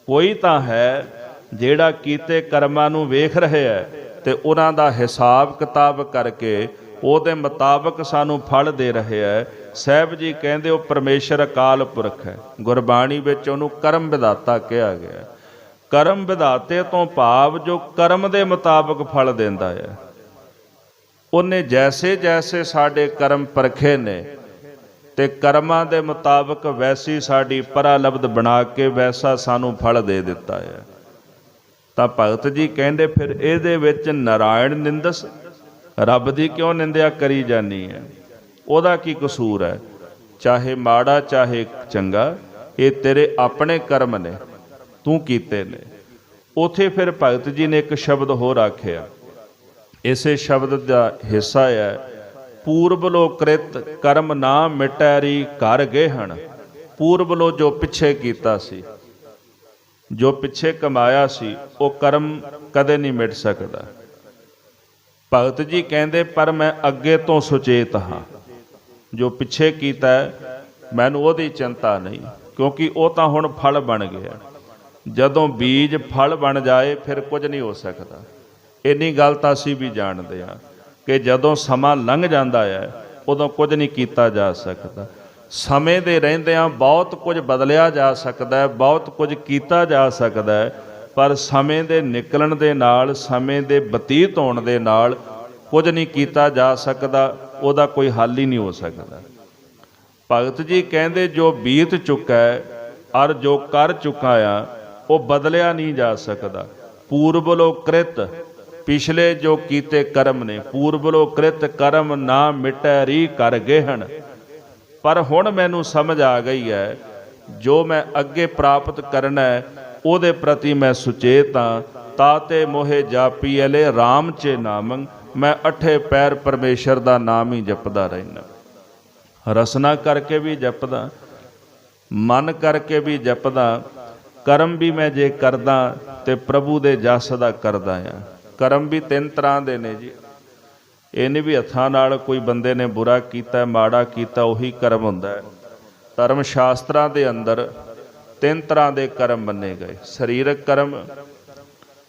ਕੋਈ ਤਾਂ ਹੈ ਜਿਹੜਾ ਕੀਤੇ ਕਰਮਾਂ ਨੂੰ ਵੇਖ ਰਿਹਾ ਹੈ ਤੇ ਉਹਨਾਂ ਦਾ ਹਿਸਾਬ ਕਿਤਾਬ ਕਰਕੇ ਉਹਦੇ ਮੁਤਾਬਕ ਸਾਨੂੰ ਫਲ ਦੇ ਰਿਹਾ ਹੈ। ਸਾਹਿਬ ਜੀ ਕਹਿੰਦੇ ਉਹ ਪਰਮੇਸ਼ਰ ਅਕਾਲ ਪੁਰਖ ਹੈ। ਗੁਰਬਾਣੀ ਵਿੱਚ ਉਹਨੂੰ ਕਰਮ ਵਿਧਾਤਾ ਕਿਹਾ ਗਿਆ। ਕਰਮ ਵਿਧਾਤੇ ਤੋਂ ਭਾਵ ਜੋ ਕਰਮ ਦੇ ਮੁਤਾਬਕ ਫਲ ਦਿੰਦਾ ਹੈ। ਉਹਨੇ ਜੈਸੇ ਜੈਸੇ ਸਾਡੇ ਕਰਮ ਪਰਖੇ ਨੇ ਤੇ ਕਰਮਾਂ ਦੇ ਮੁਤਾਬਕ ਵੈਸੀ ਸਾਡੀ ਪਰਾਲਬਧ ਬਣਾ ਕੇ ਵੈਸਾ ਸਾਨੂੰ ਫਲ ਦੇ ਦਿੱਤਾ ਹੈ। ਤਾਂ ਭਗਤ ਜੀ ਕਹਿੰਦੇ ਫਿਰ ਇਹਦੇ ਵਿੱਚ ਨਾਰਾਇਣ ਨਿੰਦਸ, ਰੱਬ ਦੀ ਕਿਉਂ ਨਿੰਦਿਆ ਕਰੀ ਜਾਨੀ ਹੈ? ਉਹਦਾ ਕੀ ਕਸੂਰ ਹੈ? ਚਾਹੇ ਮਾੜਾ ਚਾਹੇ ਚੰਗਾ, ਇਹ ਤੇਰੇ ਆਪਣੇ ਕਰਮ ਨੇ, ਤੂੰ ਕੀਤੇ ਨੇ। ਉਥੇ ਫਿਰ ਭਗਤ ਜੀ ਨੇ ਇੱਕ ਸ਼ਬਦ ਹੋਰ ਆਖਿਆ, ਇਸੇ ਸ਼ਬਦ ਦਾ ਹਿੱਸਾ ਹੈ, ਪੂਰਬਲੋ ਕ੍ਰਿਤ ਕਰਮ ਨਾ ਮਿਟੈਰੀ ਘਰ ਗੇਹਣ। ਪੂਰਬਲੋ ਜੋ ਪਿੱਛੇ ਕੀਤਾ ਸੀ, ਜੋ ਪਿੱਛੇ ਕਮਾਇਆ ਸੀ, ਉਹ ਕਰਮ ਕਦੇ ਨਹੀਂ ਮਿਟ ਸਕਦਾ। ਭਗਤ ਜੀ ਕਹਿੰਦੇ ਪਰ ਮੈਂ ਅੱਗੇ ਤੋਂ ਸੁਚੇਤ ਹਾਂ, ਜੋ ਪਿੱਛੇ ਕੀਤਾ ਮੈਨੂੰ ਉਹਦੀ ਚਿੰਤਾ ਨਹੀਂ, ਕਿਉਂਕਿ ਉਹ ਤਾਂ ਹੁਣ ਫਲ ਬਣ ਗਿਆ। ਜਦੋਂ ਬੀਜ ਫਲ ਬਣ ਜਾਏ ਫਿਰ ਕੁਝ ਨਹੀਂ ਹੋ ਸਕਦਾ। ਇੰਨੀ ਗੱਲ ਤਾਂ ਅਸੀਂ ਵੀ ਜਾਣਦੇ ਹਾਂ ਕਿ ਜਦੋਂ ਸਮਾਂ ਲੰਘ ਜਾਂਦਾ ਹੈ ਉਦੋਂ ਕੁਝ ਨਹੀਂ ਕੀਤਾ ਜਾ ਸਕਦਾ। ਸਮੇਂ ਦੇ ਰਹਿੰਦਿਆਂ ਬਹੁਤ ਕੁਝ ਬਦਲਿਆ ਜਾ ਸਕਦਾ ਹੈ, ਬਹੁਤ ਕੁਝ ਕੀਤਾ ਜਾ ਸਕਦਾ ਹੈ, ਪਰ ਸਮੇਂ ਦੇ ਨਿਕਲਣ ਦੇ ਨਾਲ, ਸਮੇਂ ਦੇ ਬਤੀਤ ਹੋਣ ਦੇ ਨਾਲ ਕੁਝ ਨਹੀਂ ਕੀਤਾ ਜਾ ਸਕਦਾ, ਉਹਦਾ ਕੋਈ ਹੱਲ ਹੀ ਨਹੀਂ ਹੋ ਸਕਦਾ। ਭਗਤ ਜੀ ਕਹਿੰਦੇ ਜੋ ਬੀਤ ਚੁੱਕਾ ਹੈ ਔਰ ਜੋ ਕਰ ਚੁੱਕਾ ਆ ਉਹ ਬਦਲਿਆ ਨਹੀਂ ਜਾ ਸਕਦਾ। ਪੂਰਬਲੋ ਕ੍ਰਿਤ, ਪਿਛਲੇ ਜੋ ਕੀਤੇ ਕਰਮ ਨੇ, ਪੂਰਬਲੋ ਕ੍ਰਿਤ ਕਰਮ ਨਾ ਮਿਟੈ ਰੀ ਕਰ ਗੇਹਣ। ਪਰ ਹੁਣ ਮੈਨੂੰ ਸਮਝ ਆ ਗਈ ਹੈ ਜੋ ਮੈਂ ਅੱਗੇ ਪ੍ਰਾਪਤ ਕਰਨਾ ਹੈ ਉਹਦੇ ਪ੍ਰਤੀ ਮੈਂ ਸੁਚੇਤ ਹਾਂ। ਤਾਤੇ ਮੋਹੇ ਜਾਪੀ ਅਲੇ ਰਾਮ ਚੇ ਨਾਮੰ, ਮੈਂ ਅਠੇ ਪੈਰ ਪਰਮੇਸ਼ਰ ਦਾ ਨਾਮ ਹੀ ਜਪਦਾ ਰਹਿਣਾ। ਰਸਨਾ ਕਰਕੇ ਵੀ ਜਪਦਾ, ਮਨ ਕਰਕੇ ਵੀ ਜਪਦਾ। ਕਰਮ ਵੀ ਮੈਂ ਜੇ ਕਰਦਾ ਤੇ ਪ੍ਰਭੂ ਦੇ ਜਸ ਦਾ ਕਰਦਾ ਆ। ਕਰਮ ਵੀ ਤਿੰਨ ਤਰ੍ਹਾਂ ਦੇ ਨੇ ਜੀ। ਇਹ ਨਹੀਂ ਵੀ ਹੱਥਾਂ ਨਾਲ ਕੋਈ ਬੰਦੇ ਨੇ ਬੁਰਾ ਕੀਤਾ, ਮਾੜਾ ਕੀਤਾ, ਉਹੀ ਕਰਮ ਹੁੰਦਾ ਹੈ। ਧਰਮ ਸ਼ਾਸਤਰਾਂ ਦੇ ਅੰਦਰ ਤਿੰਨ ਤਰ੍ਹਾਂ ਦੇ ਕਰਮ ਮੰਨੇ ਗਏ। ਸਰੀਰਕ ਕਰਮ,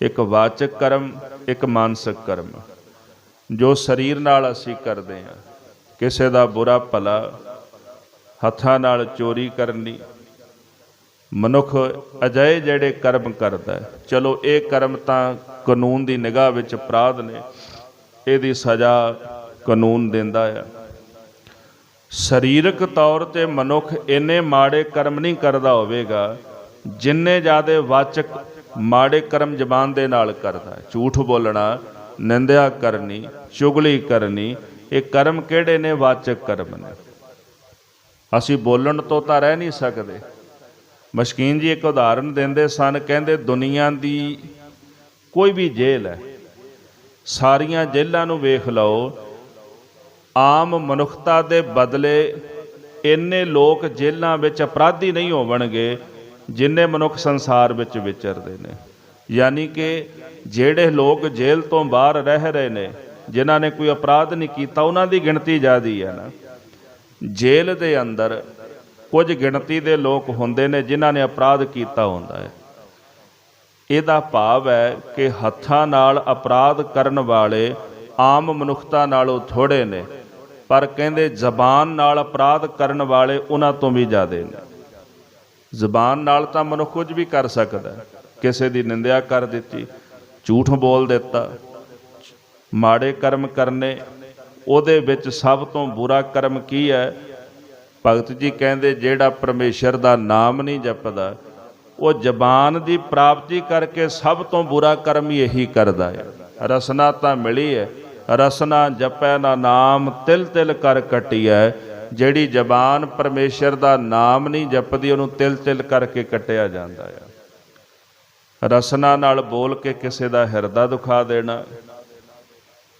ਇੱਕ ਵਾਚਕ ਕਰਮ, ਇੱਕ ਮਾਨਸਿਕ ਕਰਮ। ਜੋ ਸਰੀਰ ਨਾਲ ਅਸੀਂ ਕਰਦੇ ਹਾਂ, ਕਿਸੇ ਦਾ ਬੁਰਾ ਭਲਾ, ਹੱਥਾਂ ਨਾਲ ਚੋਰੀ ਕਰਨੀ, ਮਨੁੱਖ ਅਜਿਹੇ ਜਿਹੜੇ ਕਰਮ ਕਰਦਾ। ਚਲੋ ਇਹ ਕਰਮ ਤਾਂ ਕਾਨੂੰਨ ਦੀ ਨਿਗਾਹ ਵਿੱਚ ਅਪਰਾਧ ਨੇ, ਇਹਦੀ ਸਜ਼ਾ ਕਾਨੂੰਨ ਦਿੰਦਾ ਆ। ਸਰੀਰਕ ਤੌਰ 'ਤੇ ਮਨੁੱਖ ਇੰਨੇ ਮਾੜੇ ਕਰਮ ਨਹੀਂ ਕਰਦਾ ਹੋਵੇਗਾ ਜਿੰਨੇ ਜ਼ਿਆਦਾ ਵਾਚਕ ਮਾੜੇ ਕਰਮ ਜ਼ਬਾਨ ਦੇ ਨਾਲ ਕਰਦਾ। ਝੂਠ ਬੋਲਣਾ, ਨਿੰਦਿਆ ਕਰਨੀ, ਚੁਗਲੀ ਕਰਨੀ, ਇਹ ਕਰਮ ਕਿਹੜੇ ਨੇ? ਵਾਚਕ ਕਰਮ ਨੇ। ਅਸੀਂ ਬੋਲਣ ਤੋਂ ਤਾਂ ਰਹਿ ਨਹੀਂ ਸਕਦੇ, ਮਸ਼ਕੀਨ ਜੀ ਇੱਕ ਉਦਾਹਰਨ ਦਿੰਦੇ ਸਨ, ਕਹਿੰਦੇ ਦੁਨੀਆ ਦੀ ਕੋਈ ਵੀ ਜੇਲ੍ਹ ਹੈ, ਸਾਰੀਆਂ ਜੇਲ੍ਹਾਂ ਨੂੰ ਵੇਖ ਲਓ, ਆਮ ਮਨੁੱਖਤਾ ਦੇ ਬਦਲੇ ਇੰਨੇ ਲੋਕ ਜੇਲ੍ਹਾਂ ਵਿੱਚ ਅਪਰਾਧੀ ਨਹੀਂ ਹੋਵਣਗੇ ਜਿੰਨੇ ਮਨੁੱਖ ਸੰਸਾਰ ਵਿੱਚ ਵਿਚਰਦੇ ਨੇ। ਯਾਨੀ ਕਿ ਜਿਹੜੇ ਲੋਕ ਜੇਲ੍ਹ ਤੋਂ ਬਾਹਰ ਰਹਿ ਰਹੇ ਨੇ, ਜਿਨ੍ਹਾਂ ਨੇ ਕੋਈ ਅਪਰਾਧ ਨਹੀਂ ਕੀਤਾ, ਉਹਨਾਂ ਦੀ ਗਿਣਤੀ ਜ਼ਿਆਦਾ ਹੈ ਨਾ। ਜੇਲ੍ਹ ਦੇ ਅੰਦਰ ਕੁਝ ਗਿਣਤੀ ਦੇ ਲੋਕ ਹੁੰਦੇ ਨੇ ਜਿਨ੍ਹਾਂ ਨੇ ਅਪਰਾਧ ਕੀਤਾ ਹੁੰਦਾ ਹੈ। ਇਹਦਾ ਭਾਵ ਹੈ ਕਿ ਹੱਥਾਂ ਨਾਲ ਅਪਰਾਧ ਕਰਨ ਵਾਲੇ ਆਮ ਮਨੁੱਖਤਾ ਨਾਲੋਂ ਥੋੜ੍ਹੇ ਨੇ, ਪਰ ਕਹਿੰਦੇ ਜ਼ਬਾਨ ਨਾਲ ਅਪਰਾਧ ਕਰਨ ਵਾਲੇ ਉਹਨਾਂ ਤੋਂ ਵੀ ਜ਼ਿਆਦਾ ਨੇ। ਜ਼ਬਾਨ ਨਾਲ ਤਾਂ ਮਨੁੱਖ ਕੁਝ ਵੀ ਕਰ ਸਕਦਾ, ਕਿਸੇ ਦੀ ਨਿੰਦਿਆ ਕਰ ਦਿੱਤੀ, ਝੂਠ ਬੋਲ ਦਿੱਤਾ, ਮਾੜੇ ਕਰਮ ਕਰਨੇ। ਉਹਦੇ ਵਿੱਚ ਸਭ ਤੋਂ ਬੁਰਾ ਕਰਮ ਕੀ ਹੈ? ਭਗਤ ਜੀ ਕਹਿੰਦੇ ਜਿਹੜਾ ਪਰਮੇਸ਼ਰ ਦਾ ਨਾਮ ਨਹੀਂ ਜਪਦਾ, ਉਹ ਜ਼ਬਾਨ ਦੀ ਪ੍ਰਾਪਤੀ ਕਰਕੇ ਸਭ ਤੋਂ ਬੁਰਾ ਕਰਮ ਹੀ ਇਹੀ ਕਰਦਾ ਹੈ। ਰਸਨਾ ਤਾਂ ਮਿਲੀ ਹੈ, ਰਸਨਾ ਜਪੈ ਨਾ ਨਾਮ, ਤਿਲ ਤਿਲ ਕਰ ਕੱਟੀਐ। ਜਿਹੜੀ ਜ਼ਬਾਨ ਪਰਮੇਸ਼ਰ ਦਾ ਨਾਮ ਨਹੀਂ ਜਪਦੀ, ਉਹਨੂੰ ਤਿਲ ਤਿਲ ਕਰਕੇ ਕੱਟਿਆ ਜਾਂਦਾ ਹੈ। ਰਸਨਾ ਨਾਲ ਬੋਲ ਕੇ ਕਿਸੇ ਦਾ ਹਿਰਦਾ ਦੁਖਾ ਦੇਣਾ।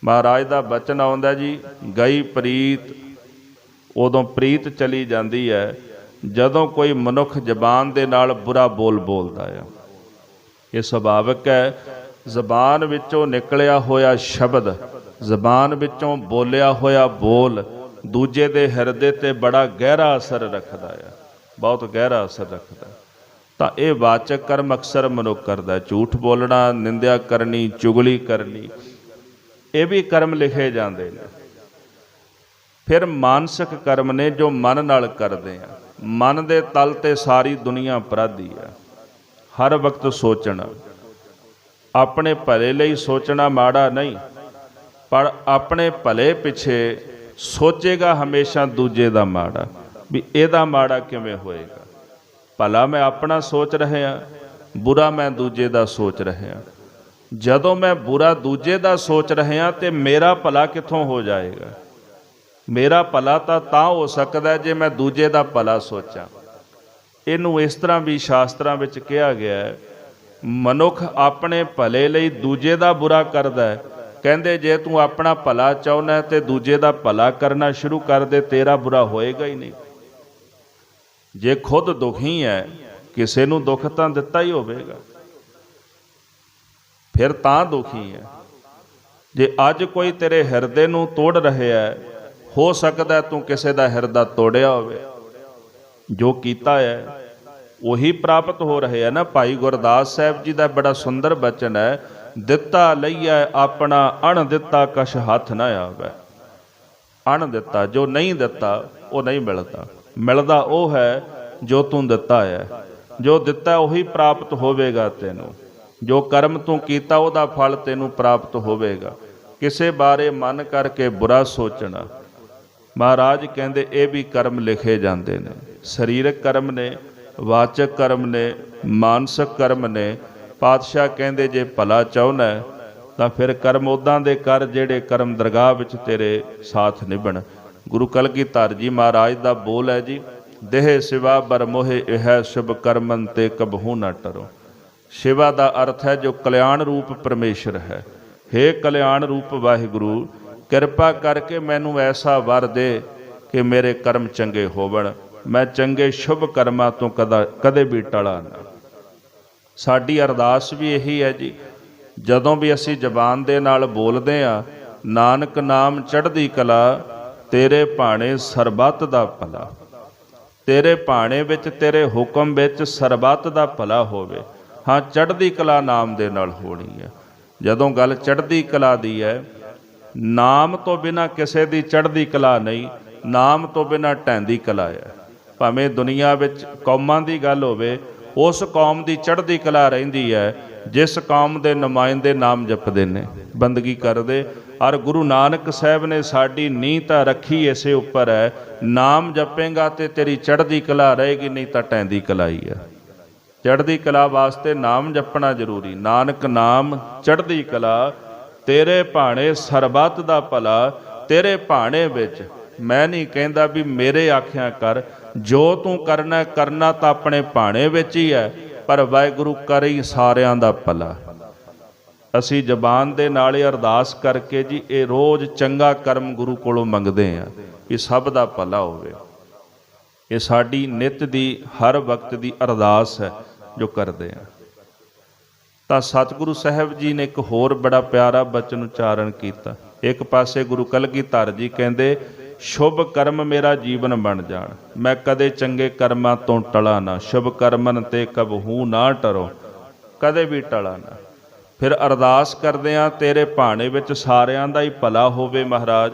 ਮਹਾਰਾਜ ਦਾ ਬਚਨ ਆਉਂਦਾ ਜੀ, ਗਈ ਪ੍ਰੀਤ, ਉਦੋਂ ਪ੍ਰੀਤ ਚਲੀ ਜਾਂਦੀ ਹੈ ਜਦੋਂ ਕੋਈ ਮਨੁੱਖ ਜ਼ਬਾਨ ਦੇ ਨਾਲ ਬੁਰਾ ਬੋਲਦਾ ਹੈ। ਇਹ ਸੁਭਾਵਿਕ ਹੈ। ਜ਼ਬਾਨ ਵਿੱਚੋਂ ਨਿਕਲਿਆ ਹੋਇਆ ਸ਼ਬਦ, ਜ਼ਬਾਨ ਵਿੱਚੋਂ ਬੋਲਿਆ ਹੋਇਆ ਬੋਲ ਦੂਜੇ ਦੇ ਹਿਰਦੇ 'ਤੇ ਬੜਾ ਗਹਿਰਾ ਅਸਰ ਰੱਖਦਾ ਹੈ, ਬਹੁਤ ਗਹਿਰਾ ਅਸਰ ਰੱਖਦਾ। ਤਾਂ ਇਹ ਵਾਚਕ ਕਰਮ ਅਕਸਰ ਮਨੁੱਖ ਕਰਦਾ, ਝੂਠ ਬੋਲਣਾ, ਨਿੰਦਿਆ ਕਰਨੀ, ਚੁਗਲੀ ਕਰਨੀ, ਇਹ ਵੀ ਕਰਮ ਲਿਖੇ ਜਾਂਦੇ ਨੇ। ਫਿਰ ਮਾਨਸਿਕ ਕਰਮ ਨੇ ਜੋ ਮਨ ਨਾਲ ਕਰਦੇ ਆ। ਮਨ ਦੇ ਤਲ 'ਤੇ ਸਾਰੀ ਦੁਨੀਆ ਅਪਰਾਧੀ ਆ। ਹਰ ਵਕਤ ਸੋਚਣਾ, ਆਪਣੇ ਭਲੇ ਲਈ ਸੋਚਣਾ ਮਾੜਾ ਨਹੀਂ, ਪਰ ਆਪਣੇ ਭਲੇ ਪਿੱਛੇ ਸੋਚੇਗਾ ਹਮੇਸ਼ਾ ਦੂਜੇ ਦਾ ਮਾੜਾ, ਵੀ ਇਹਦਾ ਮਾੜਾ ਕਿਵੇਂ ਹੋਏਗਾ। ਭਲਾ ਮੈਂ ਆਪਣਾ ਸੋਚ ਰਿਹਾ, ਬੁਰਾ ਮੈਂ ਦੂਜੇ ਦਾ ਸੋਚ ਰਿਹਾ। ਜਦੋਂ ਮੈਂ ਬੁਰਾ ਦੂਜੇ ਦਾ ਸੋਚ ਰਿਹਾ ਤੇ ਮੇਰਾ ਭਲਾ ਕਿੱਥੋਂ ਹੋ ਜਾਏਗਾ? ਮੇਰਾ ਭਲਾ ਤਾਂ ਹੋ ਸਕਦਾ ਜੇ ਮੈਂ ਦੂਜੇ ਦਾ ਭਲਾ ਸੋਚਾਂ। ਇਹਨੂੰ ਇਸ ਤਰ੍ਹਾਂ ਵੀ ਸ਼ਾਸਤਰਾਂ ਵਿੱਚ ਕਿਹਾ ਗਿਆ ਹੈ, ਮਨੁੱਖ ਆਪਣੇ ਭਲੇ ਲਈ ਦੂਜੇ ਦਾ ਬੁਰਾ ਕਰਦਾ ਹੈ। ਕਹਿੰਦੇ ਜੇ ਤੂੰ ਆਪਣਾ ਭਲਾ ਚਾਹੁੰਦਾ ਤੇ ਦੂਜੇ ਦਾ ਭਲਾ ਕਰਨਾ ਸ਼ੁਰੂ ਕਰ ਦੇ, ਤੇਰਾ ਬੁਰਾ ਹੋਏਗਾ ਹੀ ਨਹੀਂ। ਜੇ ਖੁਦ ਦੁਖੀ ਹੈ, ਕਿਸੇ ਨੂੰ ਦੁੱਖ ਤਾਂ ਦਿੱਤਾ ਹੀ ਹੋਵੇਗਾ, ਫਿਰ ਤਾਂ ਦੁਖੀ ਹੈ। ਜੇ ਅੱਜ ਕੋਈ ਤੇਰੇ ਹਿਰਦੇ ਨੂੰ ਤੋੜ ਰਿਹਾ ਹੈ, ਹੋ ਸਕਦਾ ਤੂੰ ਕਿਸੇ ਦਾ ਹਿਰਦਾ ਤੋੜਿਆ ਹੋਵੇ। ਜੋ ਕੀਤਾ ਹੈ ਉਹੀ ਪ੍ਰਾਪਤ ਹੋ ਰਿਹਾ ਨਾ। ਭਾਈ ਗੁਰਦਾਸ ਸਾਹਿਬ ਜੀ ਦਾ ਬੜਾ ਸੁੰਦਰ ਬਚਨ ਹੈ, ਦਿੱਤਾ ਲਈਐ ਆਪਣਾ, ਅਣ ਦਿੱਤਾ ਕਛ ਹੱਥ ਨਾ ਆਵੇ। ਅਣ ਦਿੱਤਾ, ਜੋ ਨਹੀਂ ਦਿੱਤਾ ਉਹ ਨਹੀਂ ਮਿਲਦਾ, ਮਿਲਦਾ ਉਹ ਹੈ ਜੋ ਤੂੰ ਦਿੱਤਾ ਹੈ। ਜੋ ਦਿੱਤਾ ਉਹੀ ਪ੍ਰਾਪਤ ਹੋਵੇਗਾ ਤੈਨੂੰ। ਜੋ ਕਰਮ ਤੂੰ ਕੀਤਾ ਉਹਦਾ ਫਲ ਤੈਨੂੰ ਪ੍ਰਾਪਤ ਹੋਵੇਗਾ। ਕਿਸੇ ਬਾਰੇ ਮਨ ਕਰਕੇ ਬੁਰਾ ਸੋਚਣਾ, ਮਹਾਰਾਜ ਕਹਿੰਦੇ ਇਹ ਵੀ ਕਰਮ ਲਿਖੇ ਜਾਂਦੇ ਨੇ। ਸਰੀਰਕ ਕਰਮ ਨੇ, ਵਾਚਕ ਕਰਮ ਨੇ, ਮਾਨਸਿਕ ਕਰਮ ਨੇ। ਪਾਤਸ਼ਾਹ ਕਹਿੰਦੇ ਜੇ ਭਲਾ ਚਾਹੁੰਦਾ ਤਾਂ ਫਿਰ ਕਰਮ ਉੱਦਾਂ ਦੇ ਕਰ ਜਿਹੜੇ ਕਰਮ ਦਰਗਾਹ ਵਿੱਚ ਤੇਰੇ ਸਾਥ ਨਿਭਣ। ਗੁਰੂ ਕਲਗੀਧਰ ਜੀ ਮਹਾਰਾਜ ਦਾ ਬੋਲ ਹੈ ਜੀ, ਦੇਹ ਸਿਵਾ ਬਰ ਮੋਹਿ ਇਹ ਸ਼ੁਭ ਕਰਮਨ ਤੇ ਕਬਹੂ ਨਾ ਟਰੋ। ਸ਼ਿਵਾ ਦਾ ਅਰਥ ਹੈ ਜੋ ਕਲਿਆਣ ਰੂਪ ਪਰਮੇਸ਼ਰ ਹੈ। ਹੇ ਕਲਿਆਣ ਰੂਪ ਵਾਹਿਗੁਰੂ, ਕਿਰਪਾ ਕਰਕੇ ਮੈਨੂੰ ਐਸਾ ਵਰ ਦੇ ਕਿ ਮੇਰੇ ਕਰਮ ਚੰਗੇ ਹੋਵਣ, ਮੈਂ ਚੰਗੇ ਸ਼ੁਭ ਕਰਮਾਂ ਤੋਂ ਕਦੇ ਵੀ ਟਲਾਂ ਨਾ। ਸਾਡੀ ਅਰਦਾਸ ਵੀ ਇਹੀ ਹੈ ਜੀ, ਜਦੋਂ ਵੀ ਅਸੀਂ ਜ਼ਬਾਨ ਦੇ ਨਾਲ ਬੋਲਦੇ ਹਾਂ, ਨਾਨਕ ਨਾਮ ਚੜ੍ਹਦੀ ਕਲਾ, ਤੇਰੇ ਭਾਣੇ ਸਰਬੱਤ ਦਾ ਭਲਾ। ਤੇਰੇ ਭਾਣੇ ਵਿੱਚ, ਤੇਰੇ ਹੁਕਮ ਵਿੱਚ ਸਰਬੱਤ ਦਾ ਭਲਾ ਹੋਵੇ। ਹਾਂ, ਚੜ੍ਹਦੀ ਕਲਾ ਨਾਮ ਦੇ ਨਾਲ ਹੋਣੀ ਹੈ। ਜਦੋਂ ਗੱਲ ਚੜ੍ਹਦੀ ਕਲਾ ਦੀ ਹੈ, ਨਾਮ ਤੋਂ ਬਿਨਾਂ ਕਿਸੇ ਦੀ ਚੜ੍ਹਦੀ ਕਲਾ ਨਹੀਂ, ਨਾਮ ਤੋਂ ਬਿਨਾਂ ਢਹਿੰਦੀ ਕਲਾ ਹੈ। ਭਾਵੇਂ ਦੁਨੀਆ ਵਿੱਚ ਕੌਮਾਂ ਦੀ ਗੱਲ ਹੋਵੇ, ਉਸ ਕੌਮ ਦੀ ਚੜ੍ਹਦੀ ਕਲਾ ਰਹਿੰਦੀ ਹੈ ਜਿਸ ਕੌਮ ਦੇ ਨੁਮਾਇੰਦੇ ਨਾਮ ਜਪਦੇ ਨੇ, ਬੰਦਗੀ ਕਰਦੇ। ਔਰ ਗੁਰੂ ਨਾਨਕ ਸਾਹਿਬ ਨੇ ਸਾਡੀ ਨੀਂਹ ਤਾਂ ਰੱਖੀ ਇਸੇ ਉੱਪਰ ਹੈ, ਨਾਮ ਜਪੇਂਗਾ ਤੇ ਤੇਰੀ ਚੜ੍ਹਦੀ ਕਲਾ ਰਹੇਗੀ, ਨਹੀਂ ਤਾਂ ਢਹਿੰਦੀ ਕਲਾ ਹੀ ਹੈ। ਚੜ੍ਹਦੀ ਕਲਾ ਵਾਸਤੇ ਨਾਮ ਜਪਣਾ ਜ਼ਰੂਰੀ। ਨਾਨਕ ਨਾਮ ਚੜ੍ਹਦੀ ਕਲਾ, ਤੇਰੇ ਭਾਣੇ ਸਰਬੱਤ ਦਾ ਭਲਾ। ਤੇਰੇ ਭਾਣੇ ਵਿੱਚ मैं नहीं कहता भी मेरे आख्या कर, जो तू करना करना तो अपने भाणे विच ही है, पर वाहिगुरू करी सारिਆਂ ਦਾ ਭਲਾ। ਅਸੀਂ ਜ਼ਬਾਨ ਦੇ ਨਾਲ ਹੀ ਅਰਦਾਸ ਕਰਕੇ ਜੀ ਇਹ ਰੋਜ਼ ਚੰਗਾ ਕਰਮ ਗੁਰੂ ਕੋਲੋਂ ਮੰਗਦੇ ਹਾਂ ਕਿ ਸਭ ਦਾ ਭਲਾ ਹੋਵੇ। ਇਹ ਸਾਡੀ ਨਿਤ ਦੀ ਹਰ ਵਕਤ ਦੀ ਅਰਦਾਸ ਹੈ ਜੋ ਕਰਦੇ ਹਾਂ। ਤਾਂ ਸਤਿਗੁਰੂ ਸਾਹਿਬ ਜੀ ਨੇ ਇੱਕ ਹੋਰ ਬੜਾ ਪਿਆਰਾ ਬਚਨ ਉਚਾਰਨ ਕੀਤਾ। ਇੱਕ ਪਾਸੇ ਗੁਰੂ ਕਲਗੀਧਰ ਜੀ ਕਹਿੰਦੇ, ਸ਼ੁਭ ਕਰਮ ਮੇਰਾ ਜੀਵਨ ਬਣ ਜਾਣ, ਮੈਂ ਕਦੇ ਚੰਗੇ ਕਰਮਾਂ ਤੋਂ ਟਲਾ ਨਾ, ਸ਼ੁਭ ਕਰਮਨ ਤੇ ਕਬਹੂ ਨਾ ਟਰੋ, ਕਦੇ ਵੀ ਟਲਾ ਨਾ। ਫਿਰ ਅਰਦਾਸ ਕਰਦੇ ਹਾਂ ਤੇਰੇ ਭਾਣੇ ਵਿੱਚ ਸਾਰਿਆਂ ਦਾ ਹੀ ਭਲਾ ਹੋਵੇ ਮਹਾਰਾਜ।